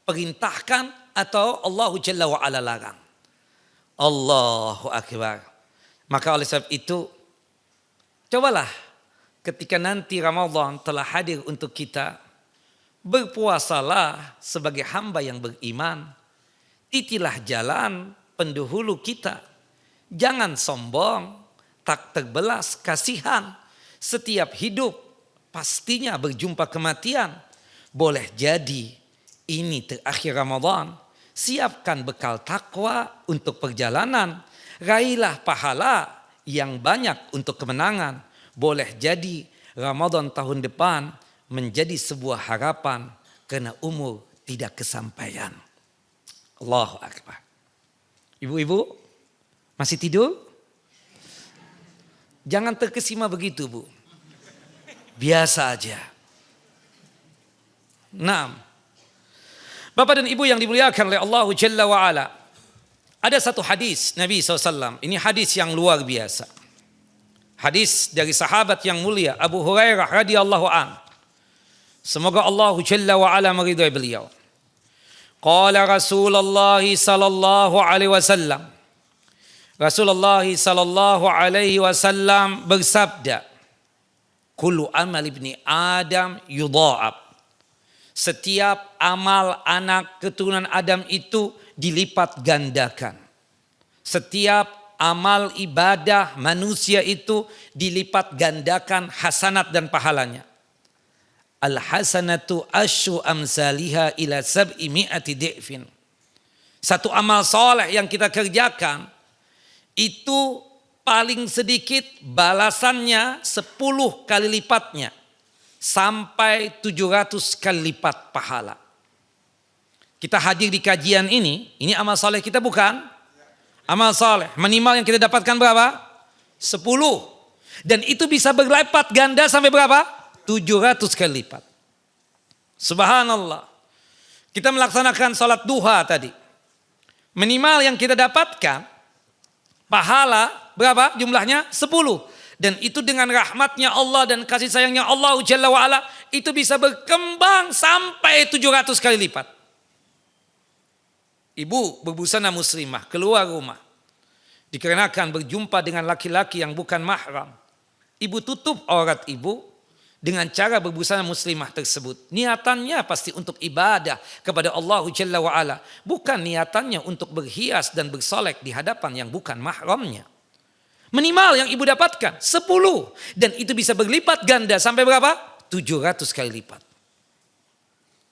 perintahkan atau Allah Jalla wa'ala larang. Allahu Akbar. Maka oleh sebab itu, cobalah ketika nanti Ramadan telah hadir untuk kita, berpuasalah sebagai hamba yang beriman. Titilah jalan pendahulu kita. Jangan sombong, tak terbelas kasihan. Setiap hidup pastinya berjumpa kematian. Boleh jadi ini terakhir Ramadan. Siapkan bekal takwa untuk perjalanan. Raihlah pahala yang banyak untuk kemenangan. Boleh jadi Ramadan tahun depan menjadi sebuah harapan karena umur tidak kesampaian. Allahu Akbar. Ibu-ibu masih tidur? Jangan terkesima begitu, Bu. Biasa aja. Nah, Bapak dan Ibu yang dimuliakan oleh Allah Jalla wa'ala. Ada satu hadis Nabi SAW. Ini hadis yang luar biasa. Hadis dari sahabat yang mulia Abu Hurairah radhiyallahu an. Semoga Allah Jalla wa'ala meridai beliau. Qala Rasulullah sallallahu alaihi wasallam. Rasulullah sallallahu alaihi wasallam bersabda, kullu amal ibni Adam yudha'ab. Setiap amal anak keturunan Adam itu dilipat gandakan. Setiap amal ibadah manusia itu dilipat gandakan hasanat dan pahalanya. Al-hasanatu asyu amsaliha ila sab'i mi'ati di'fin. Satu amal soleh yang kita kerjakan itu paling sedikit balasannya 10 kali lipatnya. Sampai 700 kali lipat pahala. Kita hadir di kajian ini amal soleh kita bukan? Amal soleh. Minimal yang kita dapatkan berapa? 10. Dan itu bisa berlipat ganda sampai berapa? 700 kali lipat. Subhanallah. Kita melaksanakan salat duha tadi. Minimal yang kita dapatkan pahala berapa jumlahnya? 10. Dan itu dengan rahmatnya Allah dan kasih sayangnya Allah Jalla wa'ala, itu bisa berkembang sampai 700 kali lipat. Ibu berbusana muslimah keluar rumah, dikarenakan berjumpa dengan laki-laki yang bukan mahram. Ibu tutup aurat ibu dengan cara berbusana muslimah tersebut. Niatannya pasti untuk ibadah kepada Allah Jalla wa'ala. Bukan niatannya untuk berhias dan bersolek di hadapan yang bukan mahramnya. Minimal yang ibu dapatkan 10. Dan itu bisa berlipat ganda sampai berapa? 700 kali lipat.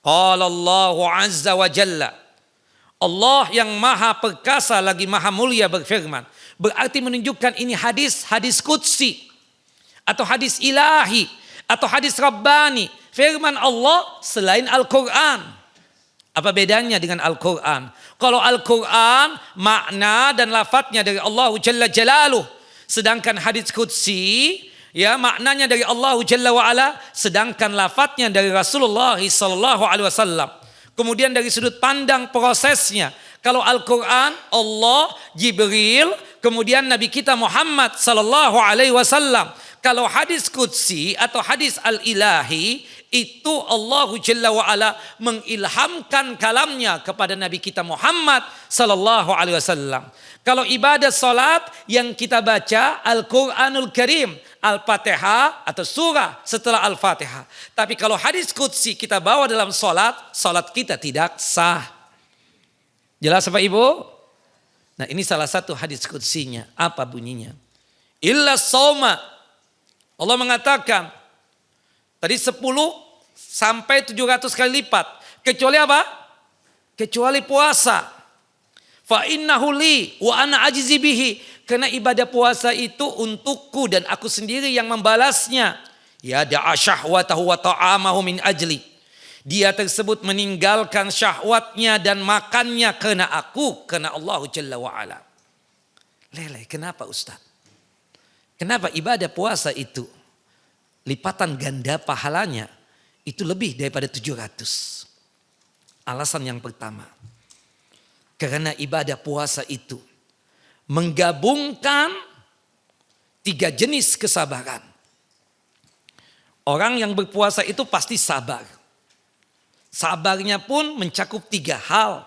Qala Allahu azza wa jalla. Allah yang maha perkasa lagi maha mulia berfirman. Berarti menunjukkan ini hadis qudsi. Atau hadis ilahi. Atau hadis rabbani. Firman Allah selain Al-Quran. Apa bedanya dengan Al-Quran? Kalau Al-Quran makna dan lafadznya dari Allah Jalla Jalaluh. Sedangkan hadis qudsi maknanya dari Allah Jalla wa'ala, sedangkan lafadznya dari Rasulullah sallallahu alaihi wasallam. Kemudian dari sudut pandang prosesnya, kalau Al-Quran Allah, Jibril, kemudian Nabi kita Muhammad sallallahu alaihi wasallam. Kalau hadis qudsi atau hadis al-ilahi, itu Allah Jalla wa'ala mengilhamkan kalamnya kepada Nabi kita Muhammad sallallahu alaihi wasallam. Kalau ibadah salat yang kita baca Al-Quranul Karim, Al-Fatihah atau surah setelah Al-Fatihah. Tapi kalau hadis qudsi kita bawa dalam salat kita tidak sah. Jelas apa Ibu? Nah ini salah satu hadis qudsinya. Apa bunyinya? Illa sauma. Allah mengatakan tadi 10 sampai 700 kali lipat. Kecuali apa? Kecuali puasa. Fa innahu li wa ana ajzi bihi. Karena ibadah puasa itu untukku dan aku sendiri yang membalasnya. Ya da'a syahwatahu wa ta'amahu min ajli. Dia tersebut meninggalkan syahwatnya dan makannya karena aku, karena Allah Jalla wa'ala. Lele, kenapa Ustaz? Kenapa ibadah puasa itu lipatan ganda pahalanya itu lebih daripada 700. Alasan yang pertama, karena ibadah puasa itu menggabungkan 3 jenis kesabaran. Orang yang berpuasa itu pasti sabar. Sabarnya pun mencakup 3 hal.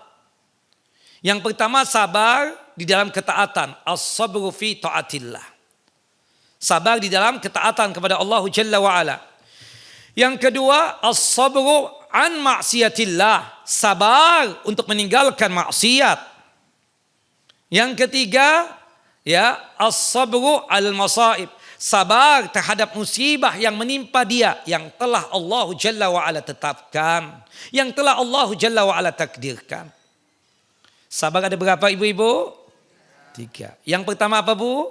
Yang pertama sabar di dalam ketaatan. As-sabru fi ta'atillah. Sabar di dalam ketaatan kepada Allah Jalla wa'ala. Yang kedua as-sabru an maksiatillah. Sabar untuk meninggalkan maksiat. Yang ketiga ya as-sabru al-masaib. Sabar terhadap musibah yang menimpa dia, yang telah Allah Jalla wa'ala tetapkan, yang telah Allah Jalla wa'ala takdirkan. Sabar ada berapa ibu-ibu? 3. Yang pertama apa bu?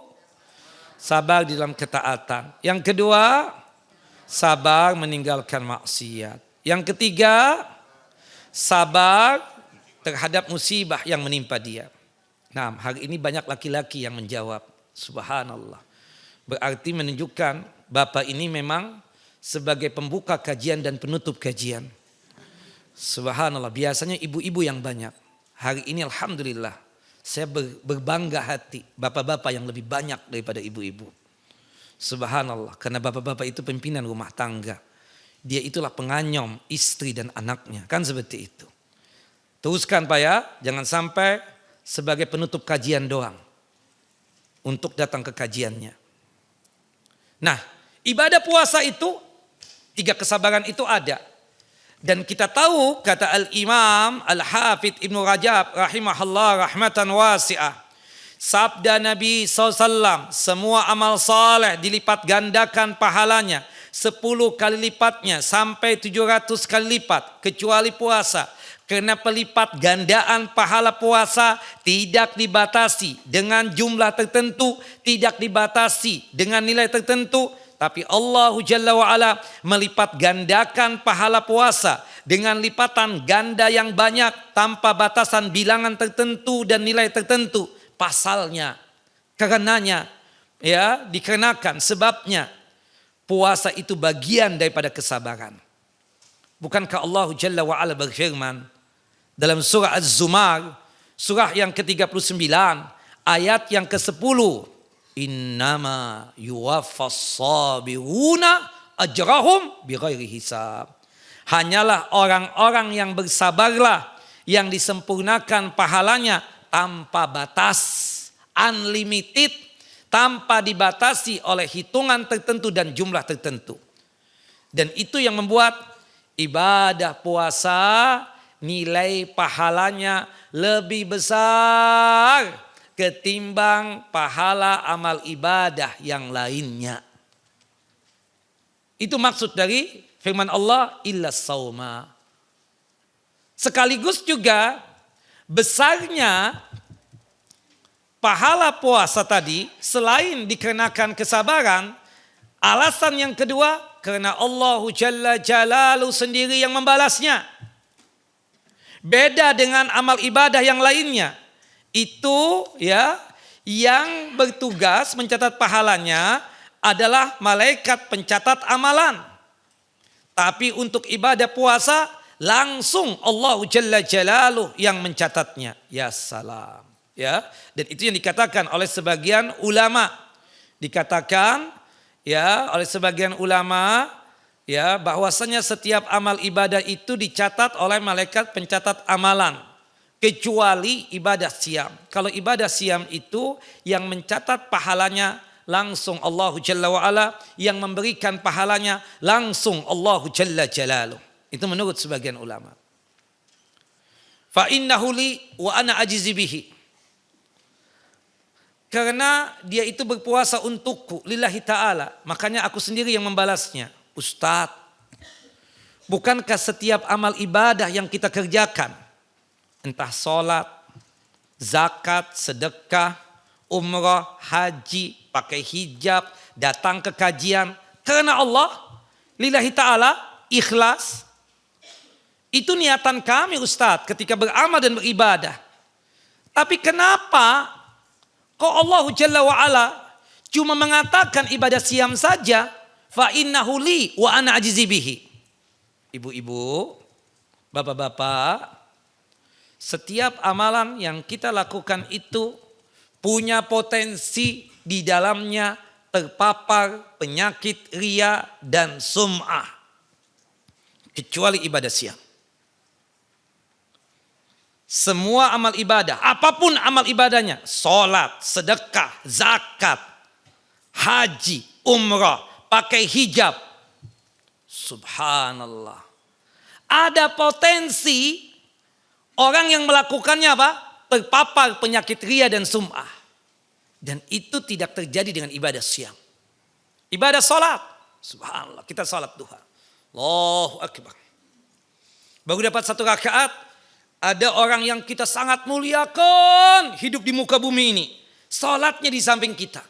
Sabar di dalam ketaatan. Yang kedua, sabar meninggalkan maksiat. Yang ketiga, sabar terhadap musibah yang menimpa dia. Nah, hari ini banyak laki-laki yang menjawab. Subhanallah. Berarti menunjukkan Bapak ini memang sebagai pembuka kajian dan penutup kajian. Subhanallah, biasanya ibu-ibu yang banyak. Hari ini alhamdulillah saya berbangga hati bapak-bapak yang lebih banyak daripada ibu-ibu. Subhanallah, karena bapak-bapak itu pimpinan rumah tangga. Dia itulah penganyom istri dan anaknya, kan seperti itu. Teruskan Pak ya, jangan sampai sebagai penutup kajian doang. Untuk datang ke kajiannya. Nah, ibadah puasa itu 3 kesabaran itu ada. Dan kita tahu kata Al-Imam Al-Hafidh Ibnu Rajab rahimahullah rahmatan wasi'ah. Sabda Nabi SAW, semua amal saleh dilipat gandakan pahalanya 10 kali lipatnya sampai 700 kali lipat kecuali puasa. Karena pelipat gandaan pahala puasa tidak dibatasi dengan jumlah tertentu, tidak dibatasi dengan nilai tertentu. Tapi Allah Jalla wa'ala melipat gandakan pahala puasa dengan lipatan ganda yang banyak tanpa batasan bilangan tertentu dan nilai tertentu. Pasalnya, karenanya, ya dikarenakan sebabnya puasa itu bagian daripada kesabaran. Bukankah Allah Jalla wa'ala berfirman dalam surah Az-Zumar, surah yang ke-39, ayat yang ke-10. Innama yuwaffas sabiruna ajrahum bighairi hisab. Hanyalah orang-orang yang bersabarlah yang disempurnakan pahalanya tanpa batas, unlimited, tanpa dibatasi oleh hitungan tertentu dan jumlah tertentu. Dan itu yang membuat ibadah puasa nilai pahalanya lebih besar ketimbang pahala amal ibadah yang lainnya. Itu maksud dari firman Allah illa sauma. Sekaligus juga besarnya pahala puasa tadi selain dikarenakan kesabaran, alasan yang kedua karena Allah Jalla Jalaluhu sendiri yang membalasnya. Beda dengan amal ibadah yang lainnya. Itu ya yang bertugas mencatat pahalanya adalah malaikat pencatat amalan. Tapi untuk ibadah puasa langsung Allah Jalla Jalaluhu yang mencatatnya. Ya salam. Ya, dan itu yang dikatakan oleh sebagian ulama. Dikatakan ya oleh sebagian ulama ya bahwasanya setiap amal ibadah itu dicatat oleh malaikat pencatat amalan kecuali ibadah siam. Kalau ibadah siam itu yang mencatat pahalanya langsung Allah Jalla wa'ala, yang memberikan pahalanya langsung Allah Jalla Jalaluhu. Itu menurut sebagian ulama. Fa innahu li wa ana ajizi bihi. Karena dia itu berpuasa untukku lillahi ta'ala, makanya aku sendiri yang membalasnya. Ustadz, bukankah setiap amal ibadah yang kita kerjakan, entah sholat, zakat, sedekah, umrah, haji, pakai hijab, datang ke kajian, karena Allah, lillahi ta'ala, ikhlas. Itu niatan kami Ustadz ketika beramal dan beribadah. Tapi kenapa kok Allah Jalla wa'ala cuma mengatakan ibadah siam saja? fa innahu li wa ana ajizi bihi. Ibu-ibu, bapak-bapak, setiap amalan yang kita lakukan itu punya potensi di dalamnya terpapar penyakit riya dan sum'ah. Kecuali ibadah siang. Semua amal ibadah, apapun amal ibadahnya, sholat, sedekah, zakat, haji, umrah, pakai hijab. Subhanallah. Ada potensi orang yang melakukannya apa? Terpapar penyakit riya dan sum'ah. Dan itu tidak terjadi dengan ibadah siang. Ibadah sholat. Subhanallah, kita sholat duha. Allahu Akbar. Baru dapat 1 rakaat, ada orang yang kita sangat muliakan hidup di muka bumi ini. Sholatnya di samping kita.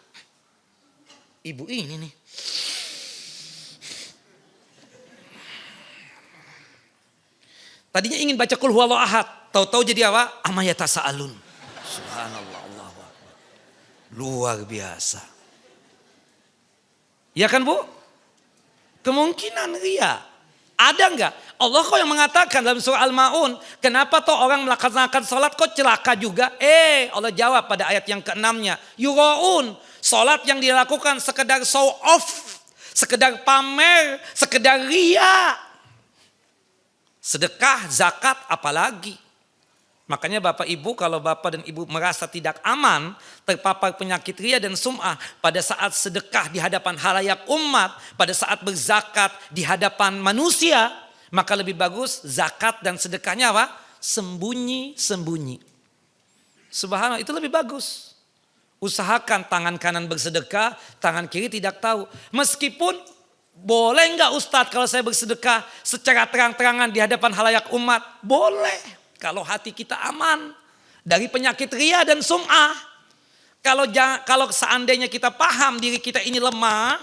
Ibu ini nih. Tadinya ingin baca qul huwallahu ahad. Tahu-tahu jadi apa? Amma yatasaalun. Subhanallah, Allahu Akbar. Luar biasa. Ya kan Bu? Kemungkinan riya. Ada enggak? Allah kok yang mengatakan dalam surah Al-Ma'un. Kenapa toh orang melaksanakan sholat kok celaka juga? Allah jawab pada ayat yang ke-6-nya. Yura'un. Sholat yang dilakukan sekedar show off. Sekedar pamer. Sekedar riya. Sedekah, zakat, apalagi. Makanya Bapak Ibu, kalau Bapak dan Ibu merasa tidak aman, terpapar penyakit riya dan sum'ah, pada saat sedekah di hadapan halayak umat, pada saat berzakat di hadapan manusia, maka lebih bagus zakat dan sedekahnya apa? Sembunyi-sembunyi. Subhanallah, itu lebih bagus. Usahakan tangan kanan bersedekah, tangan kiri tidak tahu. Meskipun boleh enggak Ustadz kalau saya bersedekah secara terang-terangan di hadapan halayak umat? Boleh. Kalau hati kita aman dari penyakit riya dan sum'ah. Kalau seandainya kita paham diri kita ini lemah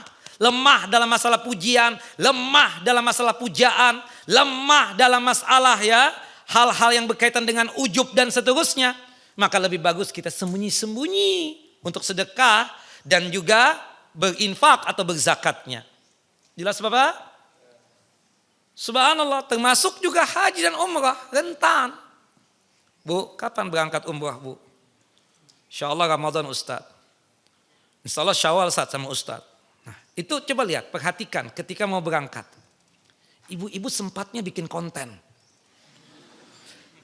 dalam masalah pujian, lemah dalam masalah pujaan, lemah dalam masalah ya hal-hal yang berkaitan dengan ujub dan seterusnya, maka lebih bagus kita sembunyi-sembunyi untuk sedekah dan juga berinfak atau berzakatnya. Jelas Bapak? Subhanallah, termasuk juga haji dan umrah, rentan. Bu, kapan berangkat umrah Bu? Insya Allah Ramadan Ustaz. Insya Allah Syawal saat sama Ustaz. Nah, itu coba lihat, perhatikan ketika mau berangkat. Ibu-ibu sempatnya bikin konten.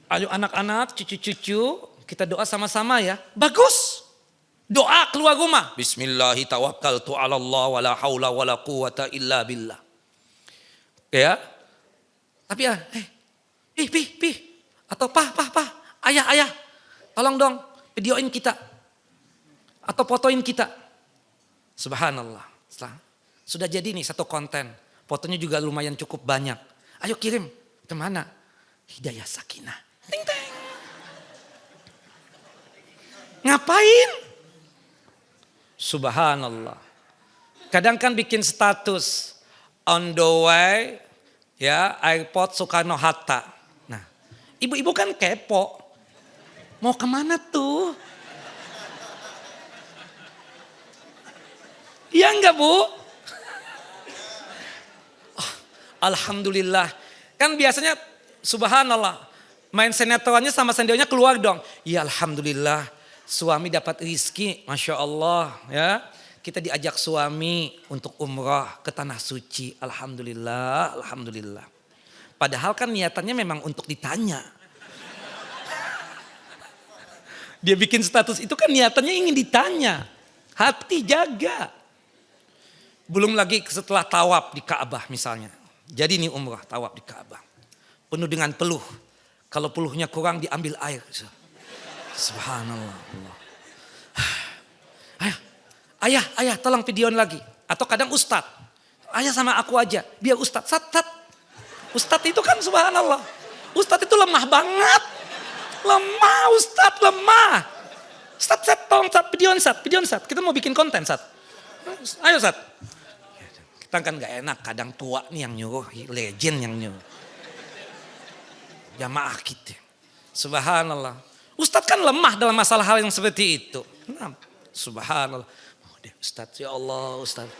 Ayo anak-anak, cucu-cucu, kita doa sama-sama ya. Bagus. Doa keluar rumah. Bismillahi tawakkaltu ala Allah wa la hawla wa la quwata illa billah. Ya. Tapi ya, pi. Atau pa. Ayah, tolong dong videoin kita. Atau fotoin kita. Subhanallah. Sudah jadi nih satu konten. Fotonya juga lumayan cukup banyak. Ayo kirim. Kemana? Hidayah Sakinah. Ting. Ngapain? Subhanallah. Kadang kan bikin status. On the way. Ya, airport Soekarno-Hatta. Nah, ibu-ibu kan kepo. Mau kemana tuh? Iya enggak Bu? Oh, Alhamdulillah. Kan biasanya subhanallah. Main sinetronnya sama sendirinya keluar dong. Ya Alhamdulillah. Suami dapat rizki. Masya Allah ya. Kita diajak suami untuk umrah ke Tanah Suci. Alhamdulillah. Padahal kan niatannya memang untuk ditanya. Dia bikin status itu kan niatannya ingin ditanya. Hati jaga. Belum lagi setelah tawaf di Ka'bah misalnya. Jadi ini umrah tawaf di Ka'bah. Penuh dengan peluh. Kalau peluhnya kurang diambil air. Subhanallah. Ayah tolong videoin lagi. Atau kadang Ustadz. Ayah sama aku aja. Biar Ustadz. Ustadz itu kan subhanallah. Ustadz itu lemah banget. Ustadz lemah. Ustadz tolong videoin Ustadz. Kita mau bikin konten Ustadz. Ayo Ustadz. Kita kan gak enak. Kadang tua nih yang nyuruh. Legend yang nyuruh. Jamaah kita. Subhanallah. Ustadz kan lemah dalam masalah hal yang seperti itu. Subhanallah. Ustadz, ya Allah Ustadz.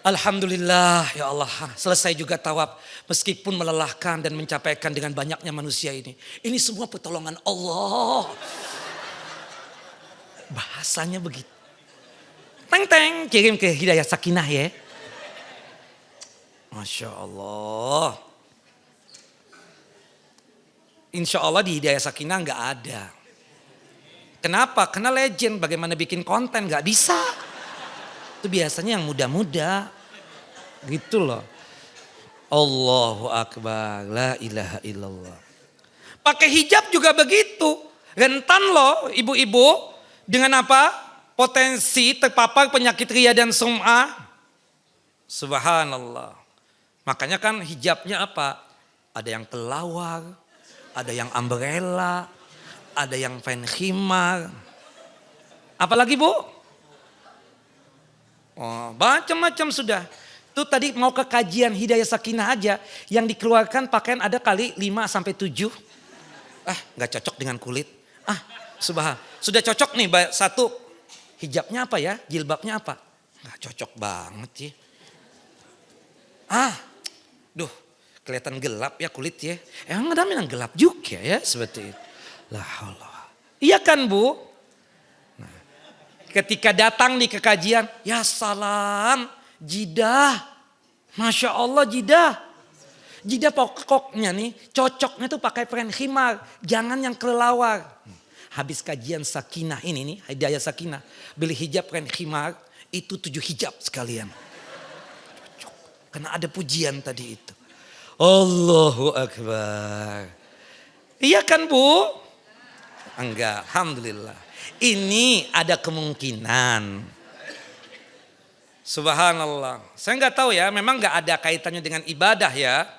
Alhamdulillah ya Allah, selesai juga tawaf. Meskipun melelahkan dan mencapaikan dengan banyaknya manusia ini. Ini semua pertolongan Allah. Bahasanya begitu. Teng-teng, kirim ke Hidayah Sakinah ya. Masya Allah. Insya Allah di Hidayah Sakinah nggak ada. Kenapa? Karena legend bagaimana bikin konten nggak bisa. Itu biasanya yang muda-muda. Gitu loh. Allahu Akbar, la ilaha illallah. Pakai hijab juga begitu. Rentan loh ibu-ibu. Dengan apa? Potensi terpapar penyakit ria dan sum'ah. Subhanallah. Makanya kan hijabnya apa? Ada yang kelawar, ada yang umbrella, ada yang fan khimar. Apalagi Bu? Oh, macam-macam sudah. Itu tadi mau ke kajian Hidayah Sakinah aja. Yang dikeluarkan pakaian ada kali 5-7. Gak cocok dengan kulit. Subhanallah. Sudah cocok nih satu. Hijabnya apa ya? Jilbabnya apa? Gak cocok banget sih. Duh, kelihatan gelap ya kulit ya. Emang ada yang gelap juga ya seperti itu. La haula. Iya kan Bu? Nah, ketika datang nih ke kajian, ya salam, jidah. Masya Allah jidah. Jidah pokoknya nih, cocoknya tuh pakai fan khimar. Jangan yang kelelawar. Habis kajian Sakinah ini nih, Hidayah Sakinah. Beli hijab fan khimar, itu 7 hijab sekalian. Cocok. Karena ada pujian tadi itu. Allahu Akbar. Iya kan Bu? Enggak, Alhamdulillah. Ini ada kemungkinan. Subhanallah. Saya nggak tahu ya, memang nggak ada kaitannya dengan ibadah ya.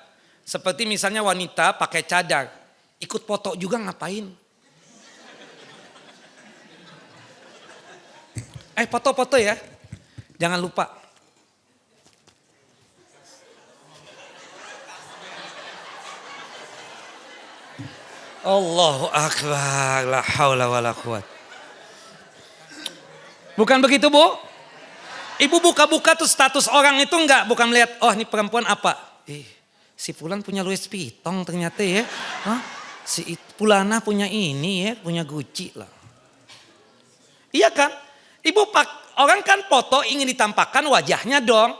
Seperti misalnya wanita pakai cadar, ikut foto juga ngapain? Foto-foto ya, jangan lupa. Allahu Akbar, la haula wala quwwata. Bukan begitu Bu? Ibu buka-buka tuh status orang itu bukan melihat, oh ini perempuan apa. Si Fulan punya Louis Vuitton ternyata ya. Si Fulana punya ini ya, punya Gucci lah. Iya kan? Orang kan foto ingin ditampakkan wajahnya dong.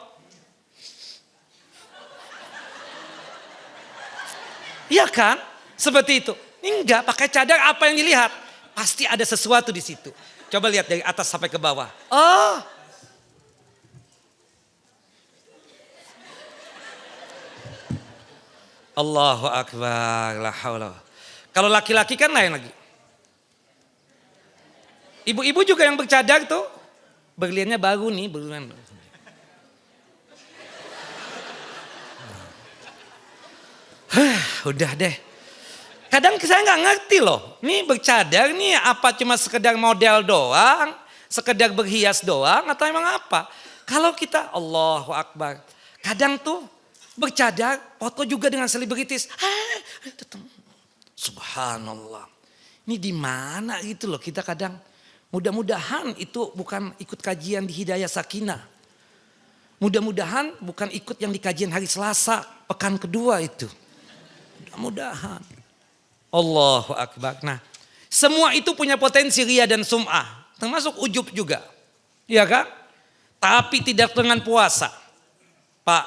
Iya kan? Seperti itu. Enggak, pakai cadar apa yang dilihat? Pasti ada sesuatu di situ. Coba lihat dari atas sampai ke bawah. Allahu Akbar, la haula. Kalau laki-laki kan lain lagi. Ibu-ibu juga yang bercadar tuh, berliannya baru nih, berlian. Udah deh. Kadang saya nggak ngerti loh, nih bercadar nih apa cuma sekedar model doang, sekedar berhias doang atau emang apa? Kalau kita Allahu Akbar, kadang tuh bercadar, foto juga dengan selebritis. Subhanallah. Ini di mana gitu loh kita kadang. Mudah-mudahan itu bukan ikut kajian di Hidayah Sakinah. Mudah-mudahan bukan ikut yang di kajian hari Selasa, pekan kedua itu. Mudah-mudahan. Allahu Akbar. Nah, semua itu punya potensi ria dan sum'ah. Termasuk ujub juga. Iya kan? Tapi tidak dengan puasa. Pak,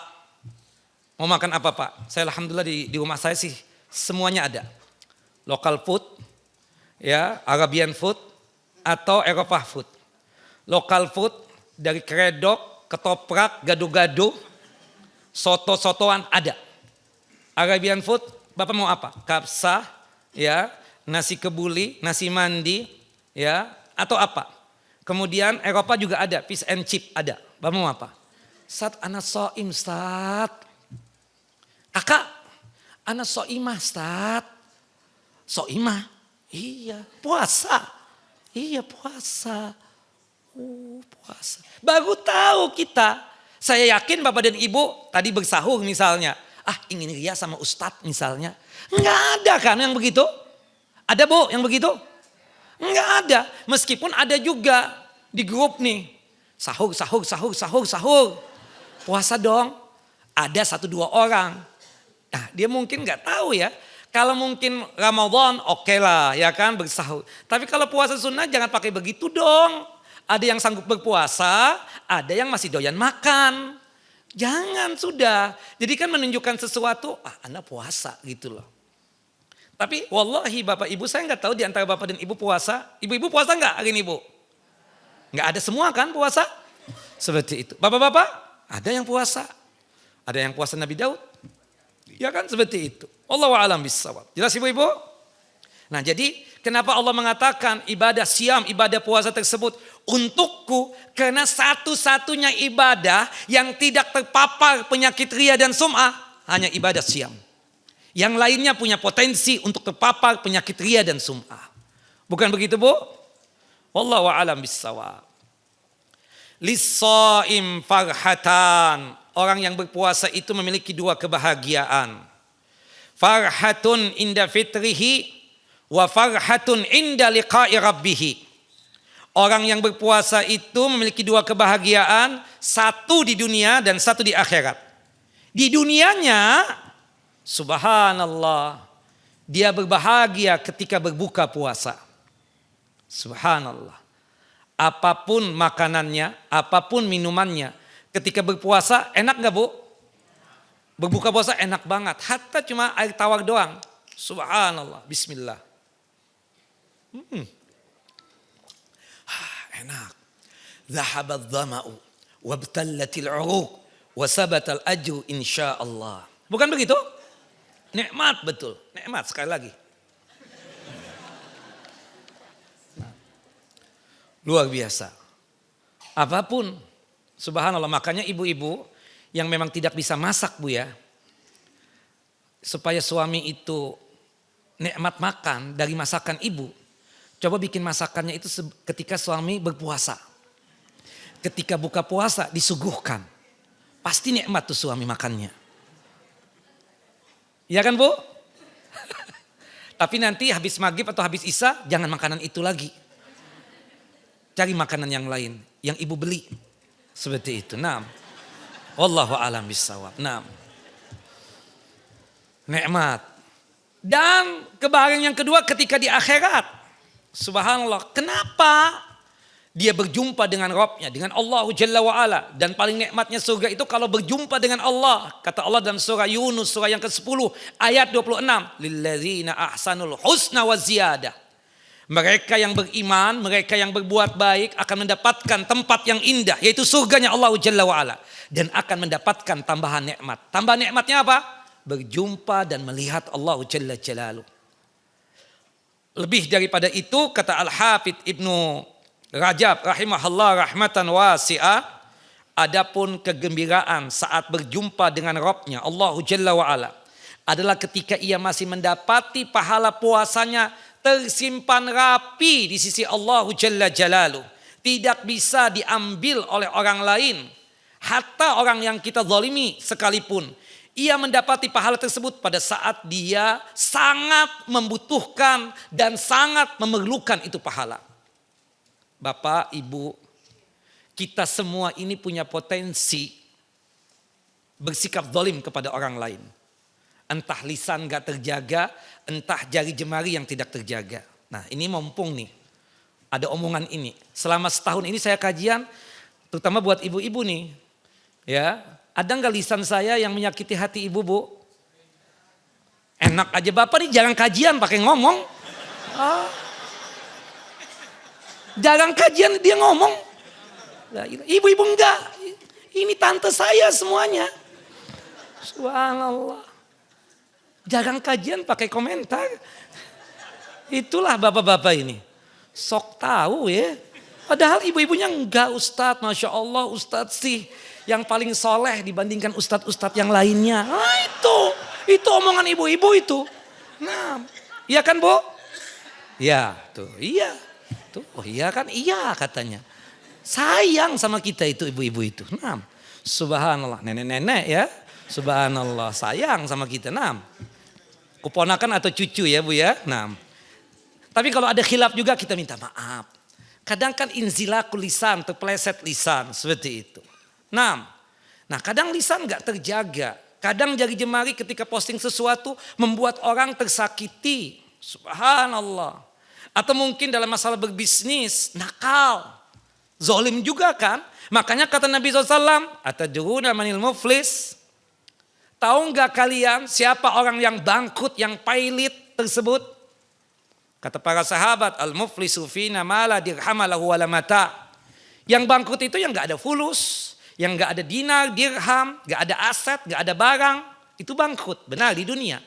mau makan apa Pak? Saya alhamdulillah di rumah saya sih semuanya ada. Local food, ya, Arabian food, atau Eropa food. Local food dari kredok, ketoprak, gado-gado, soto-sotoan ada. Arabian food, Bapak mau apa? Kapsah, ya, nasi kebuli, nasi mandi, ya, atau apa? Kemudian Eropa juga ada, fish and chip ada. Bapak mau apa? Sat anak so'im, Sat. Kakak, anak so'imah, Sat. So'imah? Iya, puasa. Iya, puasa. Puasa. Baru tahu kita. Saya yakin Bapak dan Ibu tadi bersahur misalnya. Ingin ria sama Ustadz misalnya. Enggak ada kan yang begitu? Ada Bu yang begitu? Enggak ada. Meskipun ada juga di grup nih. Sahur, sahur, sahur, sahur, sahur. puasa dong. Ada 1-2 orang. Nah, dia mungkin nggak tahu ya. Kalau mungkin Ramadan oke lah ya kan bersahur. Tapi kalau puasa sunnah jangan pakai begitu dong. Ada yang sanggup berpuasa, ada yang masih doyan makan. Jangan sudah. Jadi kan menunjukkan sesuatu, Anda puasa gitu loh. Tapi wallahi Bapak Ibu, saya nggak tahu di antara Bapak dan Ibu puasa. Ibu-ibu puasa nggak hari ini Bu? Nggak ada semua kan puasa? Seperti itu. Bapak-bapak ada yang puasa. Ada yang puasa Nabi Daud. Ya kan seperti itu. Allahu a'lam bissawab. Jelas Ibu-ibu? Nah jadi kenapa Allah mengatakan ibadah siam, ibadah puasa tersebut untukku. Karena satu-satunya ibadah yang tidak terpapar penyakit ria dan sum'ah hanya ibadah siam. Yang lainnya punya potensi untuk terpapar penyakit ria dan sum'ah. Bukan begitu Bu? Wallahu a'lam bissawab. Lis-shaim farhatan. Orang yang berpuasa itu memiliki 2 kebahagiaan. Farhatun inda fitrihi wa farhatun inda liqa'i rabbih. Orang yang berpuasa itu memiliki 2 kebahagiaan, 1 di dunia dan 1 di akhirat. Di dunianya, subhanallah, dia berbahagia ketika berbuka puasa. Subhanallah. Apapun makanannya, apapun minumannya, ketika berpuasa enak gak Bu? Berbuka puasa enak banget. Hatta cuma air tawar doang. Subhanallah. Bismillah. Enak. Zahabad dhama'u. Wabtallatil uruq. Wasabatal ajru insyaallah. Bukan begitu? Nikmat betul. Nikmat sekali lagi. Luar biasa. Apapun. Subhanallah, makanya ibu-ibu yang memang tidak bisa masak Bu ya. Supaya suami itu nikmat makan dari masakan ibu. Coba bikin masakannya itu ketika suami berpuasa. Ketika buka puasa disuguhkan. Pasti nikmat tuh suami makannya. Iya kan Bu? Tapi nanti habis maghrib atau habis isya jangan makanan itu lagi. Cari makanan yang lain yang ibu beli. Seperti itu. Naam. Wallahu a'lam bissawab. Naam. Nikmat. Dan kebahagiaan yang kedua ketika di akhirat. Subhanallah. Kenapa dia berjumpa dengan Rabbnya, dengan Allah Jalla wa'ala. Dan paling nikmatnya surga itu kalau berjumpa dengan Allah. Kata Allah dalam surah Yunus, surah yang ke-10 ayat 26. Lilladzina ahsanul husna wa ziyadah. Mereka yang beriman, mereka yang berbuat baik akan mendapatkan tempat yang indah. Yaitu surganya Allah Jalla wa'ala. Dan akan mendapatkan tambahan nikmat. Tambahan nikmatnya apa? Berjumpa dan melihat Allah Jalla Jalaluh. Lebih daripada itu kata Al-Hafidh Ibnu Rajab rahimahullah rahmatan wasi'ah. Adapun kegembiraan saat berjumpa dengan Rabbnya Allah Jalla wa'ala adalah ketika ia masih mendapati pahala puasanya tersimpan rapi di sisi Allah Jalla Jalaluh. Tidak bisa diambil oleh orang lain. Hatta orang yang kita zalimi sekalipun. Ia mendapati pahala tersebut pada saat dia sangat membutuhkan dan sangat memerlukan itu pahala. Bapak, Ibu, kita semua ini punya potensi bersikap zalim kepada orang lain. Entah lisan gak terjaga, entah jari jemari yang tidak terjaga. Nah ini mumpung nih, ada omongan ini. Selama setahun ini saya kajian, terutama buat ibu-ibu nih. Ya, ada gak lisan saya yang menyakiti hati ibu Bu? Enak aja Bapak nih jangan kajian pakai ngomong. Jarang kajian dia ngomong. Ibu-ibu enggak. Ini tante saya semuanya. Subhanallah. Jarang kajian pakai komentar. Itulah bapak-bapak ini. Sok tahu ya. Padahal ibu-ibunya enggak Ustadz. Masya Allah Ustadz sih. Yang paling soleh dibandingkan Ustadz-Ustadz yang lainnya. Nah itu omongan ibu-ibu itu. Nah, iya kan Bu? Ya tuh iya. Tuh, oh iya kan? Iya katanya. Sayang sama kita itu ibu-ibu itu. Nah, subhanallah. Nenek-nenek ya. Subhanallah sayang sama kita. Nah, keponakan atau cucu ya Bu ya. Nah, tapi kalau ada khilaf juga kita minta maaf. Kadang kan inzilakul lisan, terpeleset lisan seperti itu. Nah Nah kadang lisan gak terjaga. Kadang jari jemari ketika posting sesuatu membuat orang tersakiti. Subhanallah. Atau mungkin dalam masalah berbisnis, nakal. Zolim juga kan. Makanya kata Nabi SAW, atadruna manil muflis. Tahu gak kalian siapa orang yang bangkrut, yang pailit tersebut? Kata para sahabat, al-muflisu fina ma la dirham lahu wala mata. Yang bangkrut itu yang gak ada fulus, yang gak ada dinar, dirham, gak ada aset, gak ada barang. Itu bangkrut, benar di dunia.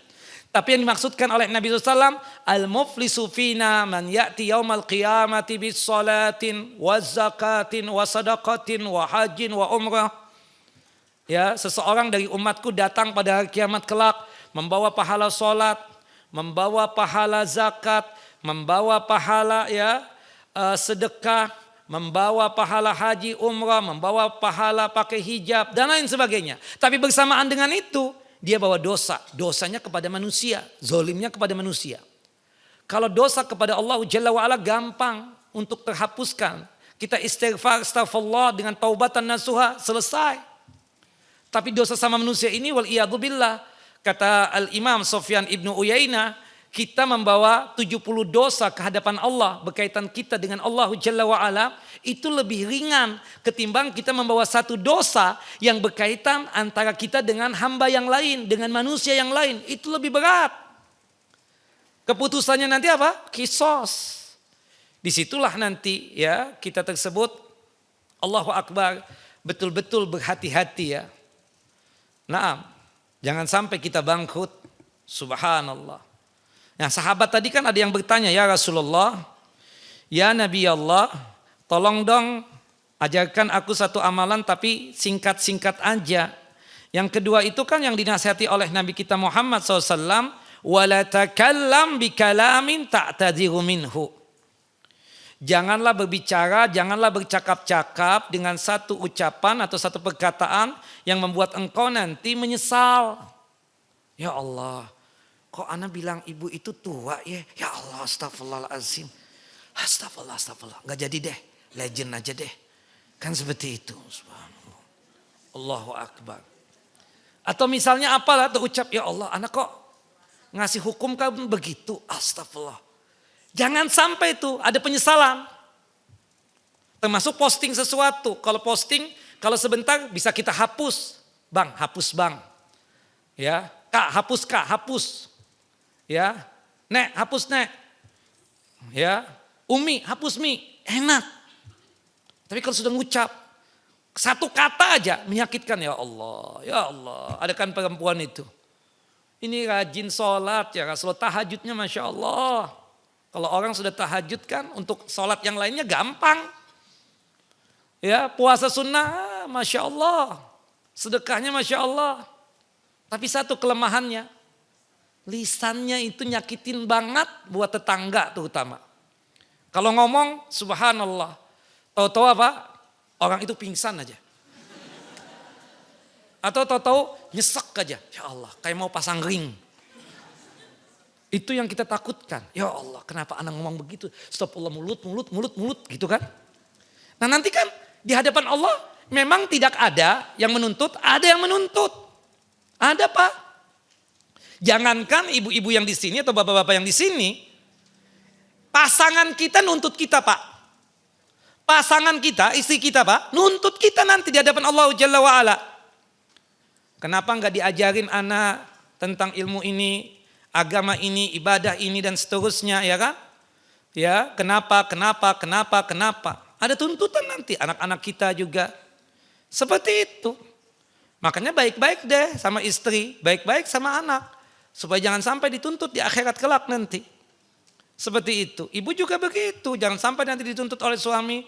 Tapi yang dimaksudkan oleh Nabi SAW, al-muflisu fina man ya'ti yaumal qiyamati bis salatin, wa zakatin, wa sadaqatin, wa hajin, wa umrah. Ya, seseorang dari umatku datang pada hari kiamat kelak membawa pahala solat, membawa pahala zakat, membawa pahala sedekah, membawa pahala haji umrah, membawa pahala pakai hijab dan lain sebagainya. Tapi bersamaan dengan itu dia bawa dosa, dosanya kepada manusia, zolimnya kepada manusia. Kalau dosa kepada Allah Jalla wa'ala gampang untuk terhapuskan. Kita istighfar, astagfirullah dengan taubatan nasuha, selesai. Tapi dosa sama manusia ini wal'iyadzubillah. Kata Al-Imam Sufyan ibnu Uyainah, kita membawa 70 dosa ke hadapan Allah. Berkaitan kita dengan Allah Jalla wa'ala. Itu lebih ringan ketimbang kita membawa satu dosa yang berkaitan antara kita dengan hamba yang lain. Dengan manusia yang lain. Itu lebih berat. Keputusannya nanti apa? Kisos. Disitulah nanti ya kita tersebut. Allahu Akbar. Betul-betul berhati-hati ya. Nah, jangan sampai kita bangkrut. Subhanallah. Nah, sahabat tadi kan ada yang bertanya, ya Rasulullah, ya Nabi Allah, tolong dong ajarkan aku satu amalan tapi singkat-singkat aja. Yang kedua itu kan yang dinasihati oleh Nabi kita Muhammad SAW, wala takallam bikalamin ta'tadiru minhu. Janganlah berbicara, janganlah bercakap-cakap dengan satu ucapan atau satu perkataan yang membuat engkau nanti menyesal. Ya Allah, kok ana bilang ibu itu tua ya? Ya Allah, astagfirullahaladzim. Astagfirullah. Gak jadi deh, legend aja deh. Kan seperti itu. Subhanallah. Allahu Akbar. Atau misalnya apalah terucap, ya Allah, anak kok ngasih hukum kan begitu. Astagfirullah. Jangan sampai itu ada penyesalan. Termasuk posting sesuatu. Kalau posting, kalau sebentar bisa kita hapus. Bang, hapus bang. Ya, kak, hapus. Ya, nek, hapus nek. Ya, Umi, hapus mi. Enak. Tapi kalau sudah ngucap, satu kata aja menyakitkan, ya Allah. Ya Allah, ada kan perempuan itu. Ini rajin sholat ya Rasulullah, tahajudnya Masya Allah. Kalau orang sudah tahajud kan untuk sholat yang lainnya gampang. Ya, puasa sunnah Masya Allah. Sedekahnya Masya Allah. Tapi satu kelemahannya. Lisannya itu nyakitin banget buat tetangga terutama. Kalau ngomong subhanallah. Tahu-tahu apa? Orang itu pingsan aja. Atau tahu-tahu nyesek aja. Ya Allah, kayak mau pasang ring. Itu yang kita takutkan. Ya Allah, kenapa anak ngomong begitu? Astagfirullah, mulut gitu kan. Nah nanti kan di hadapan Allah memang tidak ada yang menuntut, ada yang menuntut. Ada Pak. Jangankan ibu-ibu yang di sini atau bapak-bapak yang di sini, pasangan kita nuntut kita Pak. Pasangan kita, istri kita Pak, nuntut kita nanti di hadapan Allah Jalla wa'ala. Kenapa enggak diajarin anak tentang ilmu ini, agama ini, ibadah ini dan seterusnya ya kan? Ya, kenapa? Ada tuntutan nanti anak-anak kita juga. Seperti itu. Makanya baik-baik deh sama istri, baik-baik sama anak. Supaya jangan sampai dituntut di akhirat kelak nanti. Seperti itu. Ibu juga begitu, jangan sampai nanti dituntut oleh suami.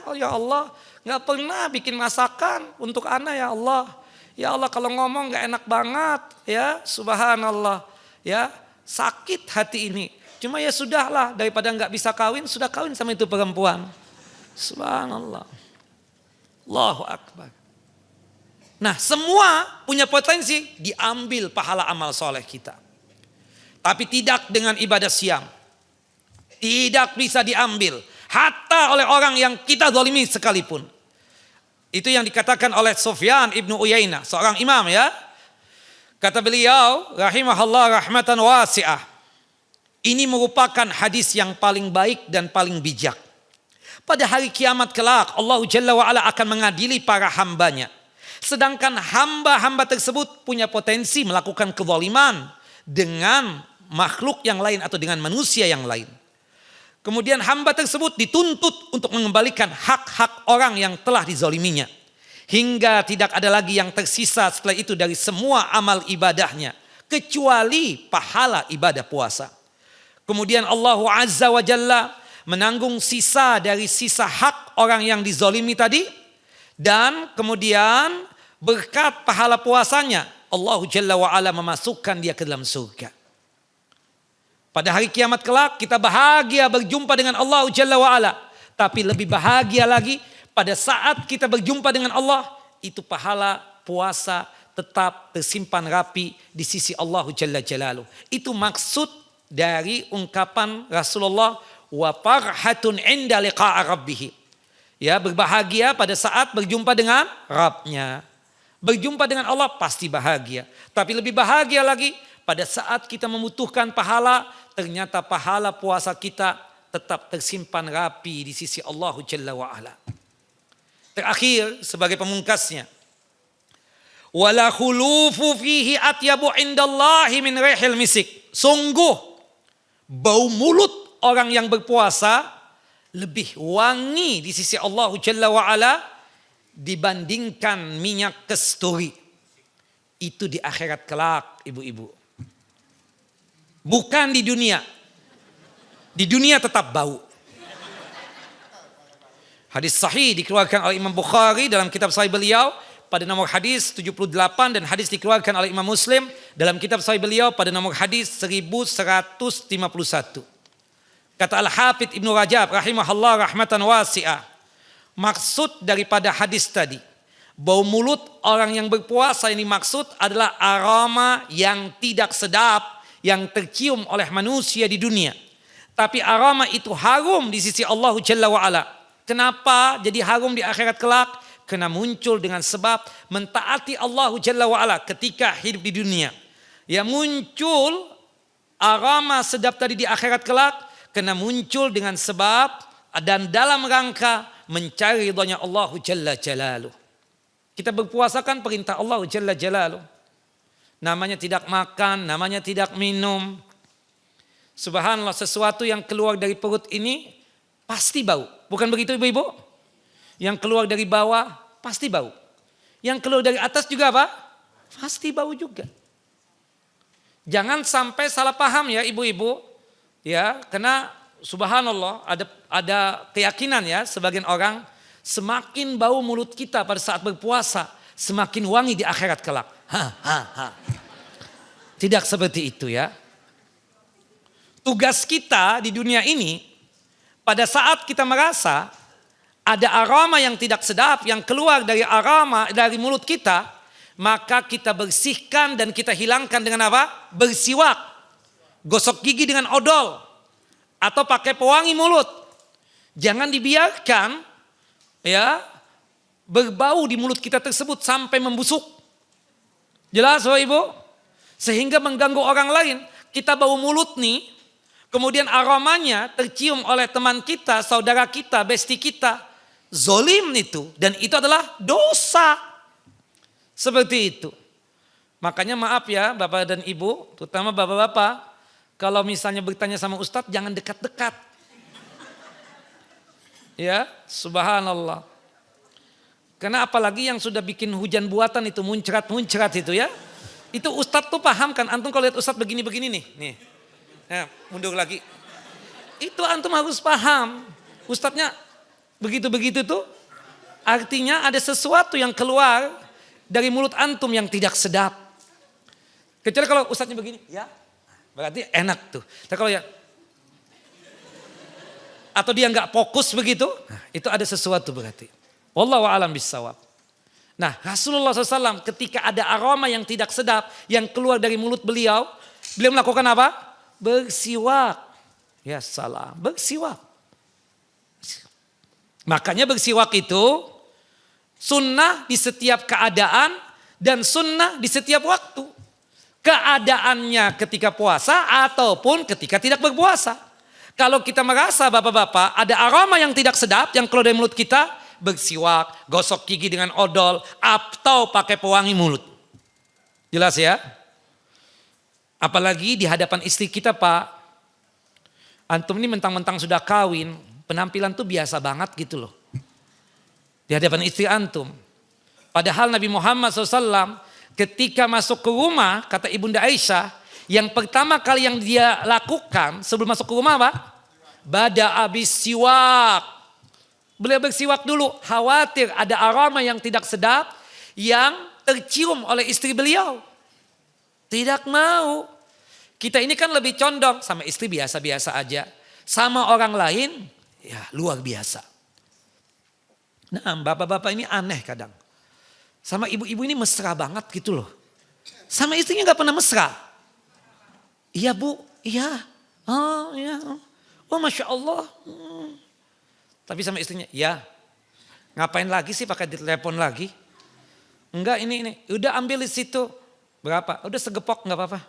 Oh ya Allah, gak pernah bikin masakan untuk anak ya Allah. Ya Allah kalau ngomong gak enak banget ya, subhanallah. Ya, sakit hati ini. Cuma ya sudahlah, daripada nggak bisa kawin, sudah kawin sama itu perempuan. Subhanallah. Allahu Akbar. Nah, semua punya potensi diambil pahala amal soleh kita. Tapi tidak dengan ibadah siam. Tidak bisa diambil. Hatta oleh orang yang kita zalimi sekalipun. Itu yang dikatakan oleh Sufyan ibnu Uyainah, seorang imam ya. Kata beliau, rahimahullah rahmatan wasi'ah. Ini merupakan hadis yang paling baik dan paling bijak. Pada hari kiamat kelak, Allah Jalla wa'ala akan mengadili para hambanya. Sedangkan hamba-hamba tersebut punya potensi melakukan kezaliman dengan makhluk yang lain atau dengan manusia yang lain. Kemudian hamba tersebut dituntut untuk mengembalikan hak-hak orang yang telah dizaliminya. Hingga tidak ada lagi yang tersisa setelah itu dari semua amal ibadahnya. Kecuali pahala ibadah puasa. Kemudian Allah Azza wa Jalla menanggung sisa dari sisa hak orang yang dizalimi tadi. Dan kemudian berkat pahala puasanya Allah Jalla wa Ala memasukkan dia ke dalam surga. Pada hari kiamat kelak kita bahagia berjumpa dengan Allah Jalla wa Ala. Tapi lebih bahagia lagi pada saat kita berjumpa dengan Allah, itu pahala puasa tetap tersimpan rapi di sisi Allah Jalla Jalaluh. Itu maksud dari ungkapan Rasulullah, wa farhatun inda liqa'a rabbih. Ya, berbahagia pada saat berjumpa dengan Rabbnya. Berjumpa dengan Allah pasti bahagia. Tapi lebih bahagia lagi pada saat kita membutuhkan pahala, ternyata pahala puasa kita tetap tersimpan rapi di sisi Allah Jalla wa'ala. Terakhir sebagai pemungkasnya. Wala khulufu fihi atyabu indallahi min rihil misik. Sungguh bau mulut orang yang berpuasa lebih wangi di sisi Allah Jalla wa'ala dibandingkan minyak kasturi. Itu di akhirat kelak, ibu-ibu. Bukan di dunia. Di dunia tetap bau. Hadis sahih dikeluarkan oleh Imam Bukhari dalam kitab sahih beliau pada nomor hadis 78 dan hadis dikeluarkan oleh Imam Muslim dalam kitab sahih beliau pada nomor hadis 1151. Kata Al-Hafidz Ibnu Rajab rahimahullah rahmatan wasi'ah. Maksud daripada hadis tadi, bau mulut orang yang berpuasa ini maksud adalah aroma yang tidak sedap yang tercium oleh manusia di dunia. Tapi aroma itu harum di sisi Allah Jalla wa'ala. Kenapa jadi harum di akhirat kelak? Karena muncul dengan sebab mentaati Allah Jalla wa'ala ketika hidup di dunia. Ya, muncul aroma sedap tadi di akhirat kelak karena muncul dengan sebab dan dalam rangka mencari ridhonya Allah Jalla Jalaluh. Kita berpuasa kan perintah Allah Jalla Jalaluh. Namanya tidak makan, namanya tidak minum. Subhanallah, sesuatu yang keluar dari perut ini pasti bau. Bukan begitu ibu-ibu? Yang keluar dari bawah pasti bau. Yang keluar dari atas juga apa? Pasti bau juga. Jangan sampai salah paham ya ibu-ibu. Ya, karena subhanallah ada keyakinan ya sebagian orang semakin bau mulut kita pada saat berpuasa semakin wangi di akhirat kelak. Tidak seperti itu ya. Tugas kita di dunia ini pada saat kita merasa ada aroma yang tidak sedap yang keluar dari aroma dari mulut kita, maka kita bersihkan dan kita hilangkan dengan apa? Bersiwak, gosok gigi dengan odol, atau pakai pewangi mulut. Jangan dibiarkan ya berbau di mulut kita tersebut sampai membusuk. Jelas Bapak Ibu? Sehingga mengganggu orang lain. Kita bau mulut nih, kemudian aromanya tercium oleh teman kita, saudara kita, besti kita. Zolim itu. Dan itu adalah dosa. Seperti itu. Makanya maaf ya Bapak dan Ibu, terutama Bapak-Bapak. Kalau misalnya bertanya sama Ustadz jangan dekat-dekat. Ya, subhanallah. Karena apalagi yang sudah bikin hujan buatan itu muncrat-muncrat itu ya. Itu Ustadz tuh paham kan. Antum kalau lihat Ustadz begini-begini nih. Nah, mundur lagi. Itu antum harus paham. Ustadznya begitu-begitu tuh artinya ada sesuatu yang keluar dari mulut antum yang tidak sedap. Kecuali kalau ustadznya begini, ya berarti enak tuh. Tapi kalau ya atau dia nggak fokus begitu, nah, itu ada sesuatu berarti. Wallahu a'lam bissawab. Nah, Rasulullah SAW ketika ada aroma yang tidak sedap yang keluar dari mulut beliau melakukan apa? Bersiwak. Ya salam, bersiwak. Makanya bersiwak itu Sunnah di setiap keadaan dan sunnah di setiap waktu. Keadaannya ketika puasa ataupun ketika tidak berpuasa. Kalau kita merasa bapak-bapak ada aroma yang tidak sedap yang keluar dari mulut kita, bersiwak, gosok gigi dengan odol, atau pakai pewangi mulut. Jelas ya? Apalagi di hadapan istri kita Pak. Antum ini mentang-mentang sudah kawin, penampilan tuh biasa banget gitu loh. Di hadapan istri antum. Padahal Nabi Muhammad SAW ketika masuk ke rumah, kata Ibunda Aisyah, yang pertama kali yang dia lakukan sebelum masuk ke rumah apa? Bada abis siwak. Beliau bersiwak dulu, khawatir ada aroma yang tidak sedap yang tercium oleh istri beliau. Tidak mau. Kita ini kan lebih condong sama istri biasa-biasa aja. Sama orang lain, ya luar biasa. Nah bapak-bapak ini aneh kadang. Sama ibu-ibu ini mesra banget gitu loh. Sama istrinya gak pernah mesra. Iya bu, iya. Oh iya. Oh Masya Allah. Tapi sama istrinya, ya. Ngapain lagi sih pakai telepon lagi? Enggak ini. Udah ambil di situ. Berapa? Udah segepok gak apa-apa.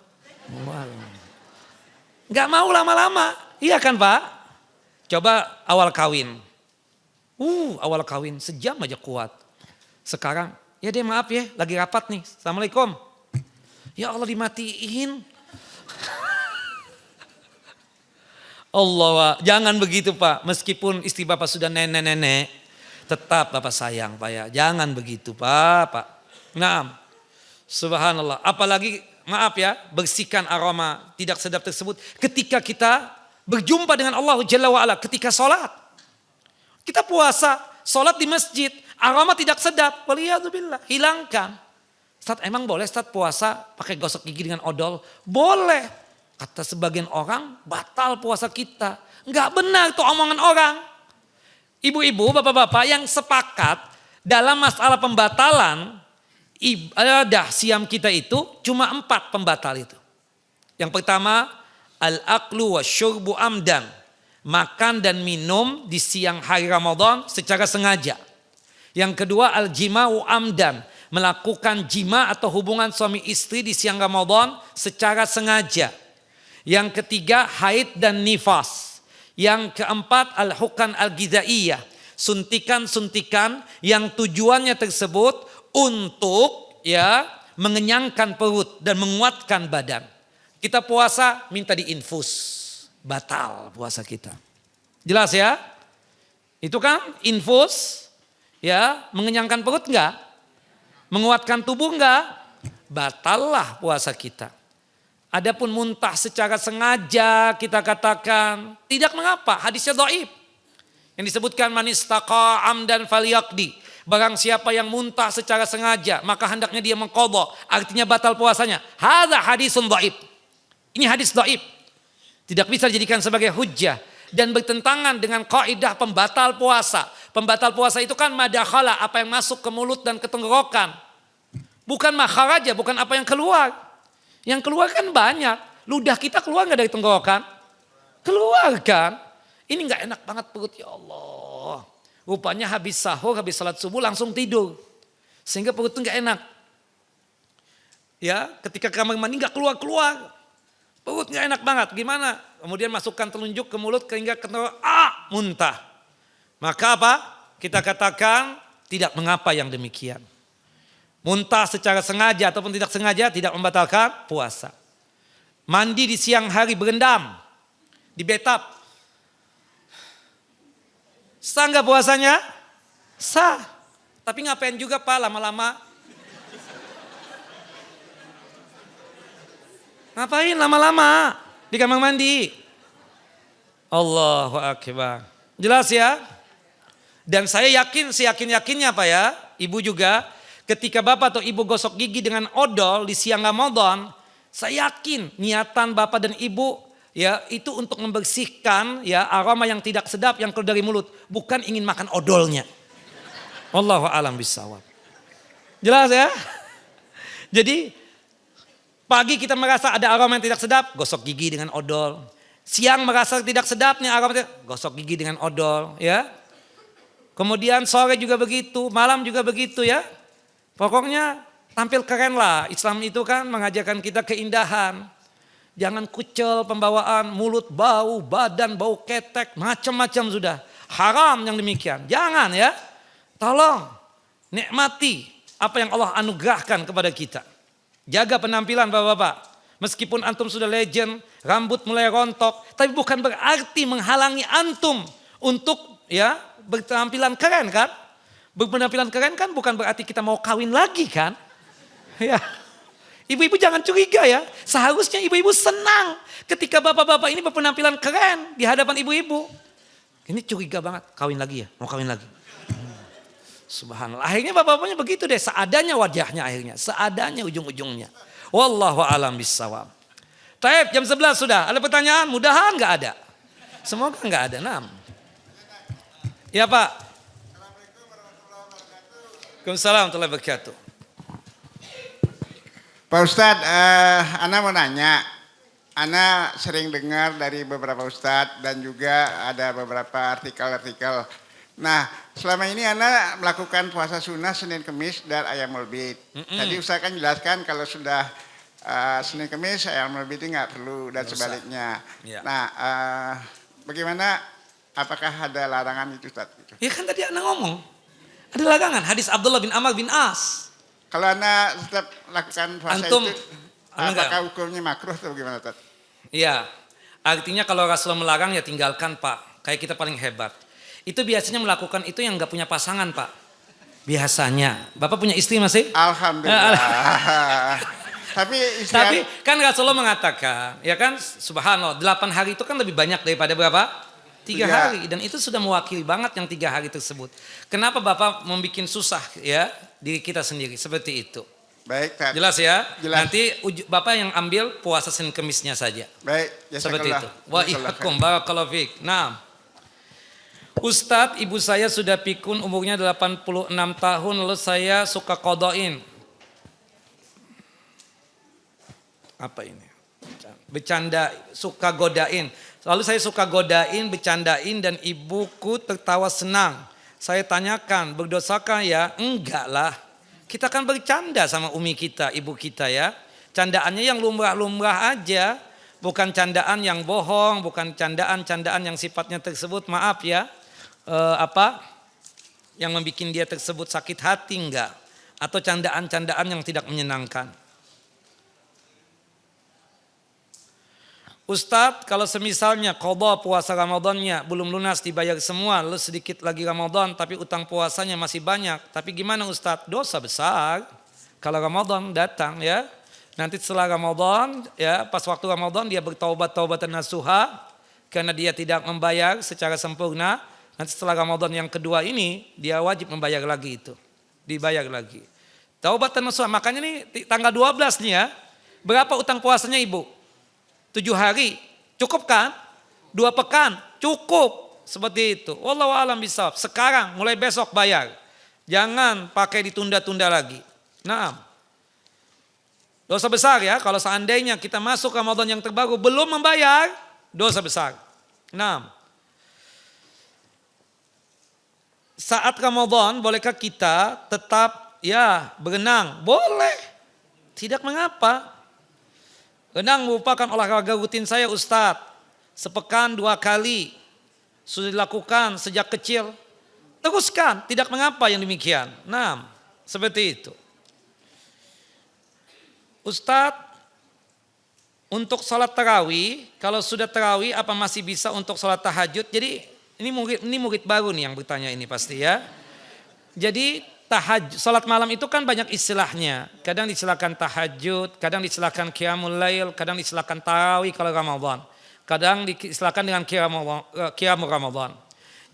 Gak mau lama-lama. Iya kan Pak? Coba awal kawin. Awal kawin sejam aja kuat. Sekarang, ya deh maaf ya, lagi rapat nih. Assalamualaikum. Ya Allah dimatiin. Allah, jangan begitu Pak. Meskipun istri Bapak sudah nenek-nenek, tetap Bapak sayang Pak ya. Jangan begitu Pak. Naam. Subhanallah. Apalagi maaf ya, bersihkan aroma tidak sedap tersebut ketika kita berjumpa dengan Allah Jalla wa'ala ketika sholat. Kita puasa, sholat di masjid, aroma tidak sedap, waliyadzubillah, hilangkan. Ustaz emang boleh Ustaz puasa pakai gosok gigi dengan odol? Boleh. Kata sebagian orang batal puasa kita. Enggak benar itu omongan orang. Ibu-ibu, bapak-bapak yang sepakat dalam masalah pembatalan ibadah siam kita itu cuma 4 pembatal itu. Yang pertama, al-aklu wa syurbu amdan. Makan dan minum di siang hari Ramadan secara sengaja. Yang kedua, al-jima'u amdan. Melakukan jima atau hubungan suami istri di siang Ramadan secara sengaja. Yang ketiga, haid dan nifas. Yang keempat, al-hukan al-gizaiyah. Suntikan-suntikan yang tujuannya tersebut untuk ya mengenyangkan perut dan menguatkan badan. Kita puasa minta diinfus, batal puasa kita. Jelas ya? Itu kan infus ya mengenyangkan perut enggak? Menguatkan tubuh enggak? Batallah puasa kita. Adapun muntah secara sengaja kita katakan tidak mengapa, hadisnya dhaif. Yang disebutkan man istaqa amdan falyaqdi. Barang siapa yang muntah secara sengaja maka hendaknya dia mengqadha, artinya batal puasanya. Hadza hadisun dhaif. Ini hadis dhaif. Tidak bisa dijadikan sebagai hujjah dan bertentangan dengan kaidah pembatal puasa. Pembatal puasa itu kan madakhala, apa yang masuk ke mulut dan ke tenggorokan. Bukan makharaja, bukan apa yang keluar. Yang keluar kan banyak. Ludah kita keluar gak dari tenggorokan? Keluar kan? Ini gak enak banget perut, ya Allah. Rupanya habis sahur, habis salat subuh langsung tidur. Sehingga perut itu gak enak. Ya, ketika kamar mandi gak keluar-keluar. Perut gak enak banget, gimana? Kemudian masukkan telunjuk ke mulut hingga ke tenggorokan, muntah. Maka apa? Kita katakan tidak mengapa yang demikian. Muntah secara sengaja ataupun tidak sengaja tidak membatalkan puasa. Mandi di siang hari berendam di bathtub. Sah nggak puasanya? Sah. Tapi ngapain juga Pak lama-lama? Ngapain lama-lama di kamar mandi? Allahu Akbar. Jelas ya? Dan saya yakin, seyakin-yakinnya Pak ya, Ibu juga, ketika Bapak atau Ibu gosok gigi dengan odol di siang Ramadan, saya yakin niatan Bapak dan Ibu ya itu untuk membersihkan ya aroma yang tidak sedap yang keluar dari mulut, bukan ingin makan odolnya. Wallahu a'lam bishawab. Jelas ya? Jadi pagi kita merasa ada aroma yang tidak sedap, gosok gigi dengan odol. Siang merasa tidak sedap nih aroma, gosok gigi dengan odol ya. Kemudian sore juga begitu, malam juga begitu ya. Pokoknya tampil keren lah. Islam itu kan mengajarkan kita keindahan. Jangan kucel pembawaan, mulut bau, badan bau ketek, macam-macam sudah. Haram yang demikian. Jangan ya. Tolong nikmati apa yang Allah anugerahkan kepada kita. Jaga penampilan bapak-bapak. Meskipun antum sudah legend, rambut mulai rontok, tapi bukan berarti menghalangi antum untuk ya berpenampilan keren kan? Berpenampilan keren kan bukan berarti kita mau kawin lagi kan? Ya. Ibu-ibu jangan curiga ya. Seharusnya ibu-ibu senang ketika bapak-bapak ini berpenampilan keren di hadapan ibu-ibu. Ini curiga banget, kawin lagi ya, mau kawin lagi. Subhanallah. Akhirnya bapak-bapaknya begitu deh, seadanya wajahnya akhirnya, seadanya ujung-ujungnya. Wallahu a'lam bishawab. Taib, jam 11 sudah. Ada pertanyaan? Mudahan enggak ada. Semoga enggak ada. Nah. Ya Pak. Waalaikumsalam warahmatullahi wabarakatuh. Pak Ustadz, Ana mau nanya. Ana sering dengar dari beberapa Ustadz dan juga ada beberapa artikel-artikel. Nah, selama ini Ana melakukan puasa sunnah Senin Kemis dan Ayyamul Bid. Tadi Ustadz kan jelaskan kalau sudah Senin Kemis Ayyamul Bid itu nggak perlu dan sebaliknya. Ya. Nah, bagaimana? Apakah ada larangan itu Ustadz? Ya kan tadi Ana ngomong. Ada larangan. Hadis Abdullah bin Amr bin As. Kalau Ana tetap lakukan puasa antum, itu, apakah hukumnya makruh atau bagaimana Ustadz? Iya, artinya kalau Rasulullah melarang ya tinggalkan Pak. Kayak kita paling hebat. Itu biasanya melakukan itu yang nggak punya pasangan Pak. Biasanya. Bapak punya istri masih? Alhamdulillah. Tapi kan Rasulullah mengatakan, ya kan subhanallah 8 hari itu kan lebih banyak daripada berapa? 3 hari. Dan itu sudah mewakili banget yang 3 hari tersebut. Kenapa Bapak membuat susah ya diri kita sendiri seperti itu? Baik, Tad. Jelas ya? Jelas. Nanti Bapak yang ambil puasa Senin Kemisnya saja. Baik, seperti itu. Wa ihkum barakallahu fiik. Nah. Ustadz, ibu saya sudah pikun umurnya 86 tahun lalu saya suka kodoin. Apa ini? Bercanda, suka godain. Lalu saya suka godain, bercandain dan ibuku tertawa senang. Saya tanyakan, berdosakah ya? Enggak lah. Kita kan bercanda sama umi kita, ibu kita ya. Candaannya yang lumrah-lumrah aja. Bukan candaan yang bohong, bukan candaan-candaan yang sifatnya tersebut, maaf ya. Yang membuat dia tersebut sakit hati enggak, atau candaan-candaan yang tidak menyenangkan. Ustadz, kalau semisalnya qadha puasa Ramadannya belum lunas dibayar semua, lalu sedikit lagi Ramadan tapi utang puasanya masih banyak, tapi gimana Ustadz? Dosa besar. Kalau Ramadan datang ya, nanti setelah Ramadan ya, pas waktu Ramadan dia bertaubat taubatan nasuha karena dia tidak membayar secara sempurna. Nanti setelah Ramadan yang kedua ini, dia wajib membayar lagi itu. Dibayar lagi. Taubatan nasuha, makanya nih tanggal 12 nih ya. Berapa utang puasanya ibu? 7 hari, cukup kan? 2 pekan, cukup. Seperti itu. Wallahu a'lam bishawab. Sekarang, mulai besok bayar. Jangan pakai ditunda-tunda lagi. Nah, dosa besar ya, kalau seandainya kita masuk Ramadan yang terbaru belum membayar, dosa besar. Nah, saat Ramadan bolehkah kita tetap ya berenang? Boleh. Tidak mengapa. Renang merupakan olahraga rutin saya Ustadz. Sepekan 2 kali. Sudah dilakukan sejak kecil. Teruskan, tidak mengapa yang demikian. Nah, seperti itu. Ustadz, untuk sholat tarawih, kalau sudah tarawih apa masih bisa untuk sholat tahajud? Jadi ini murid baru nih yang bertanya ini pasti ya. Jadi sholat malam itu kan banyak istilahnya. Kadang disilakan tahajud, kadang disilakan qiyamul lail, kadang disilakan tarawih kalau Ramadan. Kadang disilakan dengan qiyamul Ramadan.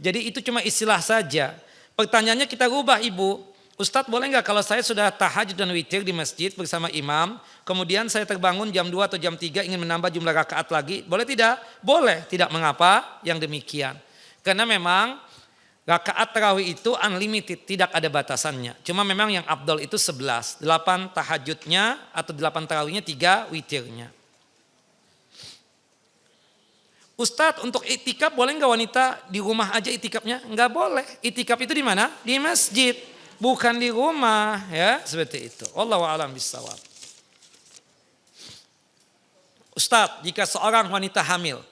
Jadi itu cuma istilah saja. Pertanyaannya kita rubah ibu. Ustadz boleh nggak kalau saya sudah tahajud dan witir di masjid bersama imam, kemudian saya terbangun jam 2 atau jam 3 ingin menambah jumlah rakaat lagi, boleh tidak? Boleh, tidak mengapa yang demikian. Karena memang rakaat tarawih itu unlimited, tidak ada batasannya. Cuma memang yang afdal itu 11, 8 tahajudnya atau 8 tarawihnya, 3 witirnya. Ustadz, untuk itikaf boleh nggak wanita di rumah aja itikafnya? Nggak boleh. Itikaf itu di mana? Di masjid, bukan di rumah, ya seperti itu. Wallahu a'lam bishawab. Ustadz, jika seorang wanita hamil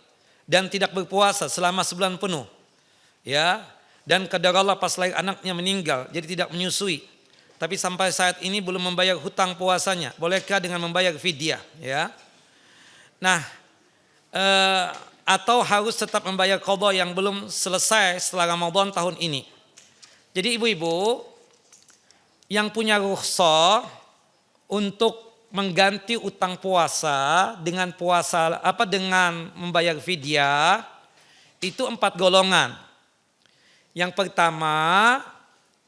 dan tidak berpuasa selama sebulan penuh, ya, dan qadar Allah pas lahir anaknya meninggal, jadi tidak menyusui, tapi sampai saat ini belum membayar hutang puasanya, bolehkah dengan membayar fidyah? Ya, nah, atau harus tetap membayar qadha yang belum selesai setelah Ramadan tahun ini. Jadi ibu-ibu yang punya rukhsah untuk mengganti utang puasa dengan dengan membayar fidyah itu 4 golongan. Yang pertama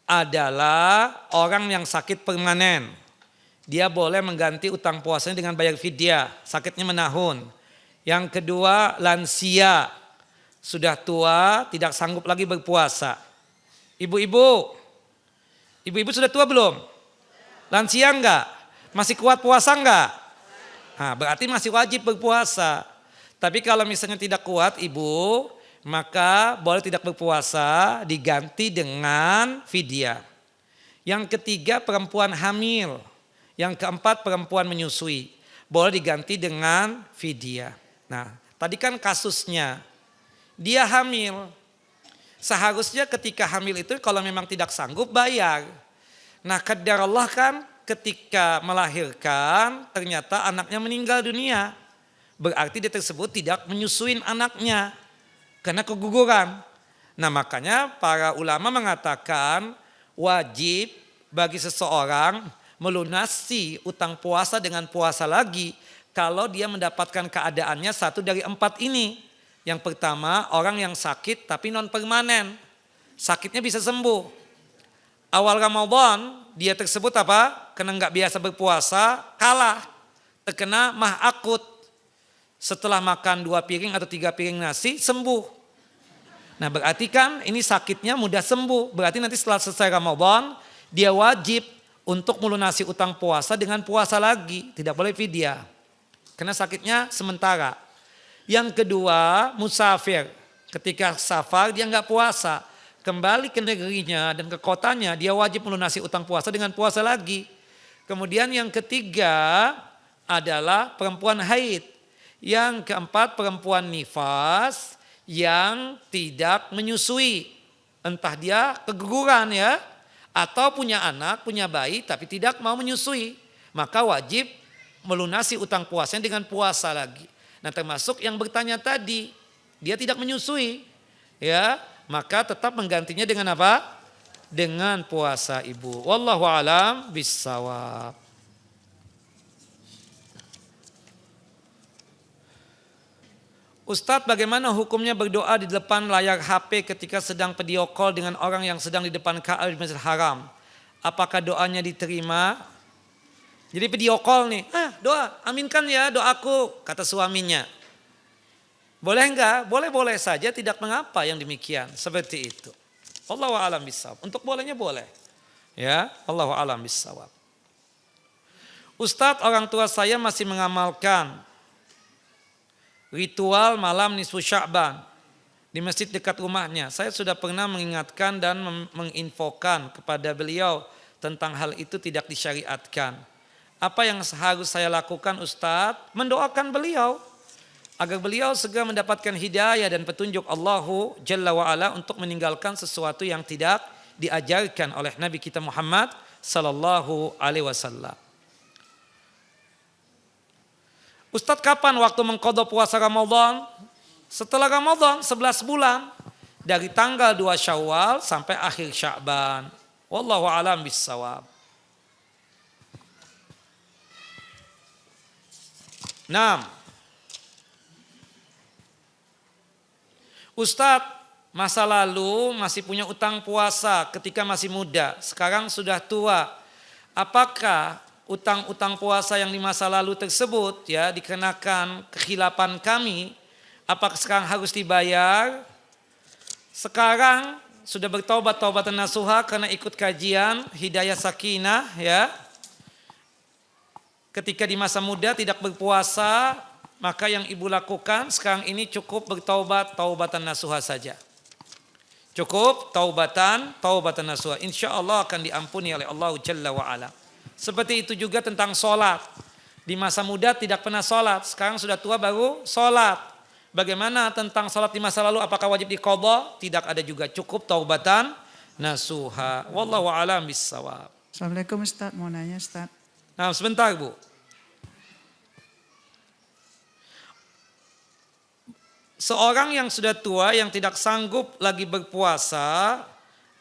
adalah orang yang sakit permanen. Dia boleh mengganti utang puasanya dengan bayar fidyah, sakitnya menahun. Yang kedua, lansia, sudah tua, tidak sanggup lagi berpuasa. Ibu-ibu sudah tua belum? Lansia enggak? Masih kuat puasa enggak? Nah, berarti masih wajib berpuasa. Tapi kalau misalnya tidak kuat ibu, maka boleh tidak berpuasa, diganti dengan fidyah. Yang ketiga, perempuan hamil. Yang keempat, perempuan menyusui. Boleh diganti dengan fidyah. Nah, tadi kan kasusnya dia hamil. Seharusnya ketika hamil itu kalau memang tidak sanggup bayar. Nah, qadar Allah kan ketika melahirkan ternyata anaknya meninggal dunia. Berarti dia tersebut tidak menyusuin anaknya karena keguguran. Nah, makanya para ulama mengatakan wajib bagi seseorang melunasi utang puasa dengan puasa lagi kalau dia mendapatkan keadaannya satu dari 4 ini. Yang pertama, orang yang sakit tapi non permanen. Sakitnya bisa sembuh. Awal Ramadan dia tersebut apa? Karena nggak biasa berpuasa, kalah. Terkena mah akut. Setelah makan 2 piring atau 3 piring nasi, sembuh. Nah, berarti kan ini sakitnya mudah sembuh. Berarti nanti setelah selesai Ramadan, dia wajib untuk melunasi utang puasa dengan puasa lagi. Tidak boleh fidyah. Karena sakitnya sementara. Yang kedua, musafir. Ketika safar dia nggak puasa. Kembali ke negerinya dan ke kotanya, dia wajib melunasi utang puasa dengan puasa lagi. Kemudian yang ketiga adalah perempuan haid. Yang keempat, perempuan nifas yang tidak menyusui. Entah dia keguguran ya, atau punya anak, punya bayi tapi tidak mau menyusui. Maka wajib melunasi utang puasanya dengan puasa lagi. Nah, termasuk yang bertanya tadi, dia tidak menyusui, ya, maka tetap menggantinya dengan apa? Dengan puasa ibu. Wallahu a'lam bishawab. Ustadz, bagaimana hukumnya berdoa di depan layar HP ketika sedang video call dengan orang yang sedang di depan Ka'bah di Masjidil Haram? Apakah doanya diterima? Jadi video call nih, doa, aminkan ya doaku, kata suaminya. Boleh enggak? Boleh-boleh saja, tidak mengapa yang demikian, seperti itu. Allahu a'lam bishawab. Untuk bolehnya boleh. Ya, Allahu a'lam bishawab. Ustadz, orang tua saya masih mengamalkan ritual malam nisfu Sya'ban di masjid dekat rumahnya. Saya sudah pernah mengingatkan dan menginfokan kepada beliau tentang hal itu tidak disyariatkan. Apa yang harus saya lakukan Ustadz? Mendoakan beliau agar beliau segera mendapatkan hidayah dan petunjuk Allahu Jalla wa'ala untuk meninggalkan sesuatu yang tidak diajarkan oleh Nabi kita Muhammad sallallahu alaihi wasallam. Ustadz, kapan waktu mengqadha puasa Ramadan? Setelah Ramadan 11 bulan. Dari tanggal 2 Syawal sampai akhir Sya'ban. Wallahu a'lam bishawab. Ustadz, masa lalu masih punya utang puasa ketika masih muda, sekarang sudah tua. Apakah utang-utang puasa yang di masa lalu tersebut ya dikenakan kekhilapan kami, apakah sekarang harus dibayar? Sekarang sudah bertobat taubatan nasuha karena ikut kajian Hidayah Sakinah ya. Ketika di masa muda tidak berpuasa, maka yang ibu lakukan sekarang ini cukup bertaubat, taubatan nasuha saja. Cukup taubatan nasuha. Insya Allah akan diampuni oleh Allah Jalla wa'ala. Seperti itu juga tentang sholat. Di masa muda tidak pernah sholat, sekarang sudah tua baru sholat. Bagaimana tentang sholat di masa lalu, apakah wajib diqadha? Tidak ada juga, cukup taubatan nasuha. Wallahu a'lam bissawab. Assalamualaikum Ustaz, mau nanya Ustaz. Nah sebentar Bu. Seorang yang sudah tua yang tidak sanggup lagi berpuasa,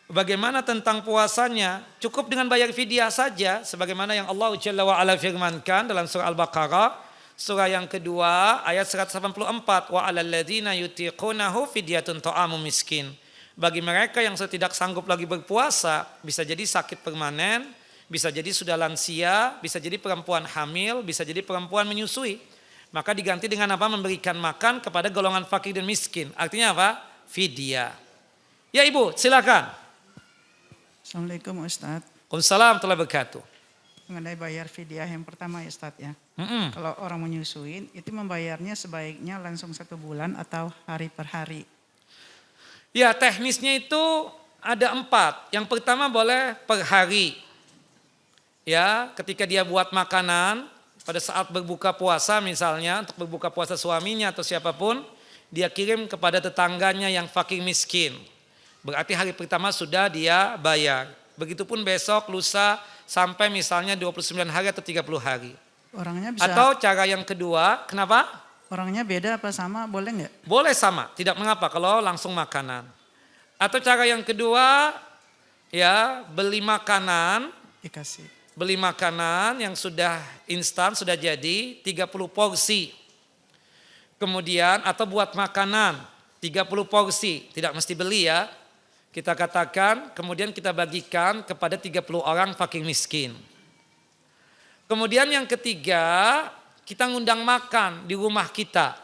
bagaimana tentang puasanya? Cukup dengan bayar fidyah saja, sebagaimana yang Allah Jalla wa'ala firmankan dalam surah Al-Baqarah, surah yang kedua ayat 184, wa 'alal ladzina yutiqunahu fidyatun ta'amu miskin. Bagi mereka yang sudah tidak sanggup lagi berpuasa, bisa jadi sakit permanen, bisa jadi sudah lansia, bisa jadi perempuan hamil, bisa jadi perempuan menyusui. Maka diganti dengan apa? Memberikan makan kepada golongan fakir dan miskin. Artinya apa? Fidyah. Ya Ibu, silakan. Assalamualaikum Ustaz. Waalaikumsalam warahmatullahi wabarakatuh. Mengenai bayar fidyah yang pertama ya Ustaz ya. Mm-mm. Kalau orang menyusuin itu membayarnya sebaiknya langsung 1 bulan atau hari per hari. Ya teknisnya itu ada 4. Yang pertama boleh per hari. Ya ketika dia buat makanan pada saat berbuka puasa misalnya, untuk berbuka puasa suaminya atau siapapun, dia kirim kepada tetangganya yang fakir miskin. Berarti hari pertama sudah dia bayar. Begitupun besok, lusa, sampai misalnya 29 hari atau 30 hari. Orangnya bisa. Atau cara yang kedua, kenapa? Orangnya beda apa sama, boleh nggak? Boleh sama, tidak mengapa kalau langsung makanan. Atau cara yang kedua, ya beli makanan. Dikasih. Beli makanan yang sudah instan, sudah jadi 30 porsi. Kemudian atau buat makanan 30 porsi, tidak mesti beli ya. Kita katakan kemudian kita bagikan kepada 30 orang fakir miskin. Kemudian yang ketiga, kita ngundang makan di rumah kita.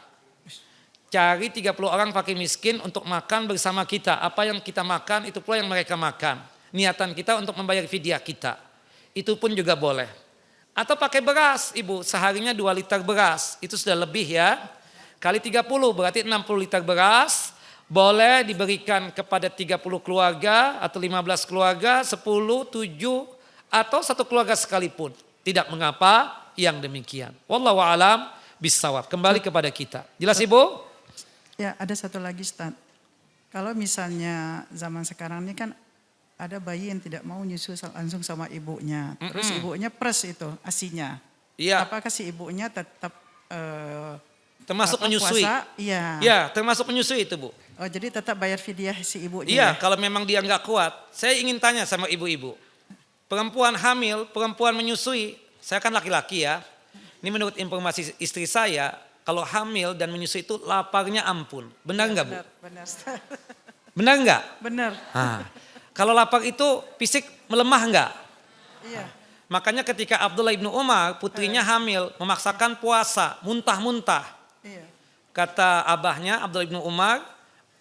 Cari 30 orang fakir miskin untuk makan bersama kita. Apa yang kita makan itu pula yang mereka makan. Niatan kita untuk membayar fidyah kita. Itu pun juga boleh. Atau pakai beras, Ibu, seharinya 2 liter beras, itu sudah lebih ya. Kali 30 berarti 60 liter beras, boleh diberikan kepada 30 keluarga atau 15 keluarga, 10, 7, atau 1 keluarga sekalipun. Tidak mengapa yang demikian. Wallahu a'lam bissawab. Kembali kepada kita. Jelas Ibu? Ya ada satu lagi Ustaz. Kalau misalnya zaman sekarang ini kan ada bayi yang tidak mau nyusu langsung sama ibunya. Terus ibunya pres itu asinya. Iya. Apakah si ibunya tetap termasuk menyusui? Puasa? Iya. Ya, termasuk menyusui itu Bu. Oh jadi tetap bayar fidyah si ibunya. Iya, Ya? kalau memang dia nggak kuat. Saya ingin tanya sama ibu-ibu. Perempuan hamil, perempuan menyusui. Saya kan laki-laki ya. Ini menurut informasi istri saya, kalau hamil dan menyusui itu laparnya ampun. Benar nggak Bu? Benar. Benar nggak? Benar. Nah, kalau lapar itu fisik melemah nggak? Iya. Makanya ketika Abdullah ibnu Umar, putrinya hamil, memaksakan puasa, muntah-muntah. Iya. Kata abahnya Abdullah ibnu Umar,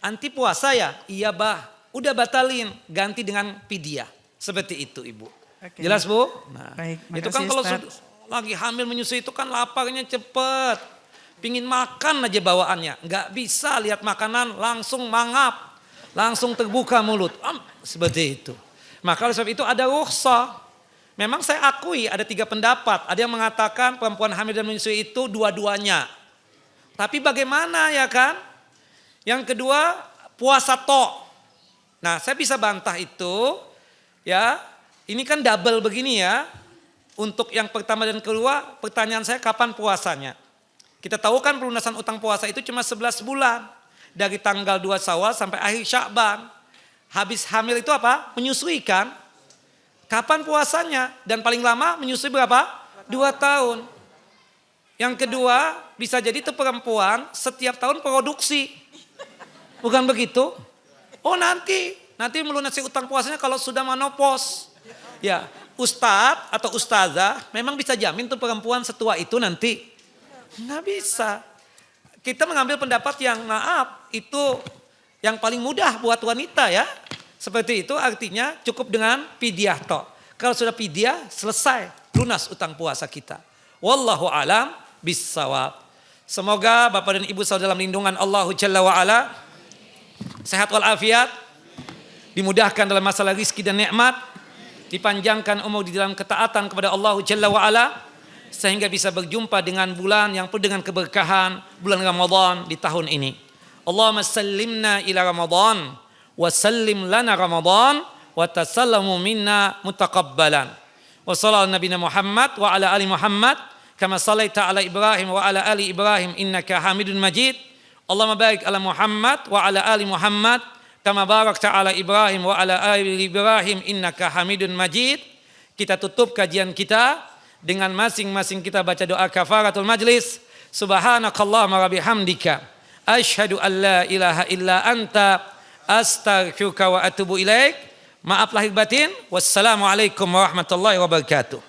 anti puasa ya? Iya bah, udah batalin, ganti dengan fidyah. Seperti itu Ibu. Oke. Jelas Bu? Nah, Baik, itu kan makasih, kalau Ustaz. lagi hamil menyusui itu kan laparnya cepet. Pingin makan aja bawaannya. Nggak bisa lihat makanan langsung mangap. Langsung terbuka mulut. Seperti itu. Maka oleh sebab itu ada rukhsah. Memang saya akui ada 3 pendapat. Ada yang mengatakan perempuan hamil dan menyusui itu dua-duanya. Tapi bagaimana ya kan? Yang kedua puasa tok. Nah saya bisa bantah itu. Ya, ini kan double begini ya. Untuk yang pertama dan kedua, pertanyaan saya kapan puasanya? Kita tahu kan pelunasan utang puasa itu cuma 11 bulan. Dari tanggal 2 Syawal sampai akhir Sya'ban. Habis hamil itu apa? Menyusui kan? Kapan puasanya? Dan paling lama menyusui berapa? 2 tahun. Yang kedua, bisa jadi itu perempuan setiap tahun produksi. Bukan begitu? Oh nanti melunasi utang puasanya kalau sudah menopause. Ya, ustadz atau ustazah memang bisa jamin tuh perempuan setua itu nanti. Nggak bisa. Kita mengambil pendapat yang maaf itu yang paling mudah buat wanita ya. Seperti itu artinya cukup dengan fidyah toh. Kalau sudah fidyah selesai lunas utang puasa kita. Wallahu alam bissawab. Semoga Bapak dan Ibu selalu dalam lindungan Allah Jalla wa'ala. Sehat walafiat. Dimudahkan dalam masalah rizki dan nikmat. Dipanjangkan umur di dalam ketaatan kepada Allah Jalla wa'ala. Sehingga bisa berjumpa dengan bulan yang penuh dengan keberkahan. Bulan Ramadan di tahun ini. Allahumma sallimna ila Ramadan. Wa sallim lana Ramadan. Wa tasallamu minna mutaqabbalan. Wa sallallahu nabina Muhammad wa ala ali Muhammad. Kama sallaita ala Ibrahim wa ala ali Ibrahim innaka Hamidun Majid. Allahumma barik ala Muhammad wa ala ali Muhammad. Kama barakta ala Ibrahim wa ala ali Ibrahim innaka Hamidun Majid. Kita tutup kajian kita dengan masing-masing kita baca doa kafaratul majlis. Subhanakallahumma wa bihamdika asyhadu an la ilaha illa anta astaghfiruka wa atubu ilaik. Maaf lahir batin. Wassalamualaikum warahmatullahi wabarakatuh.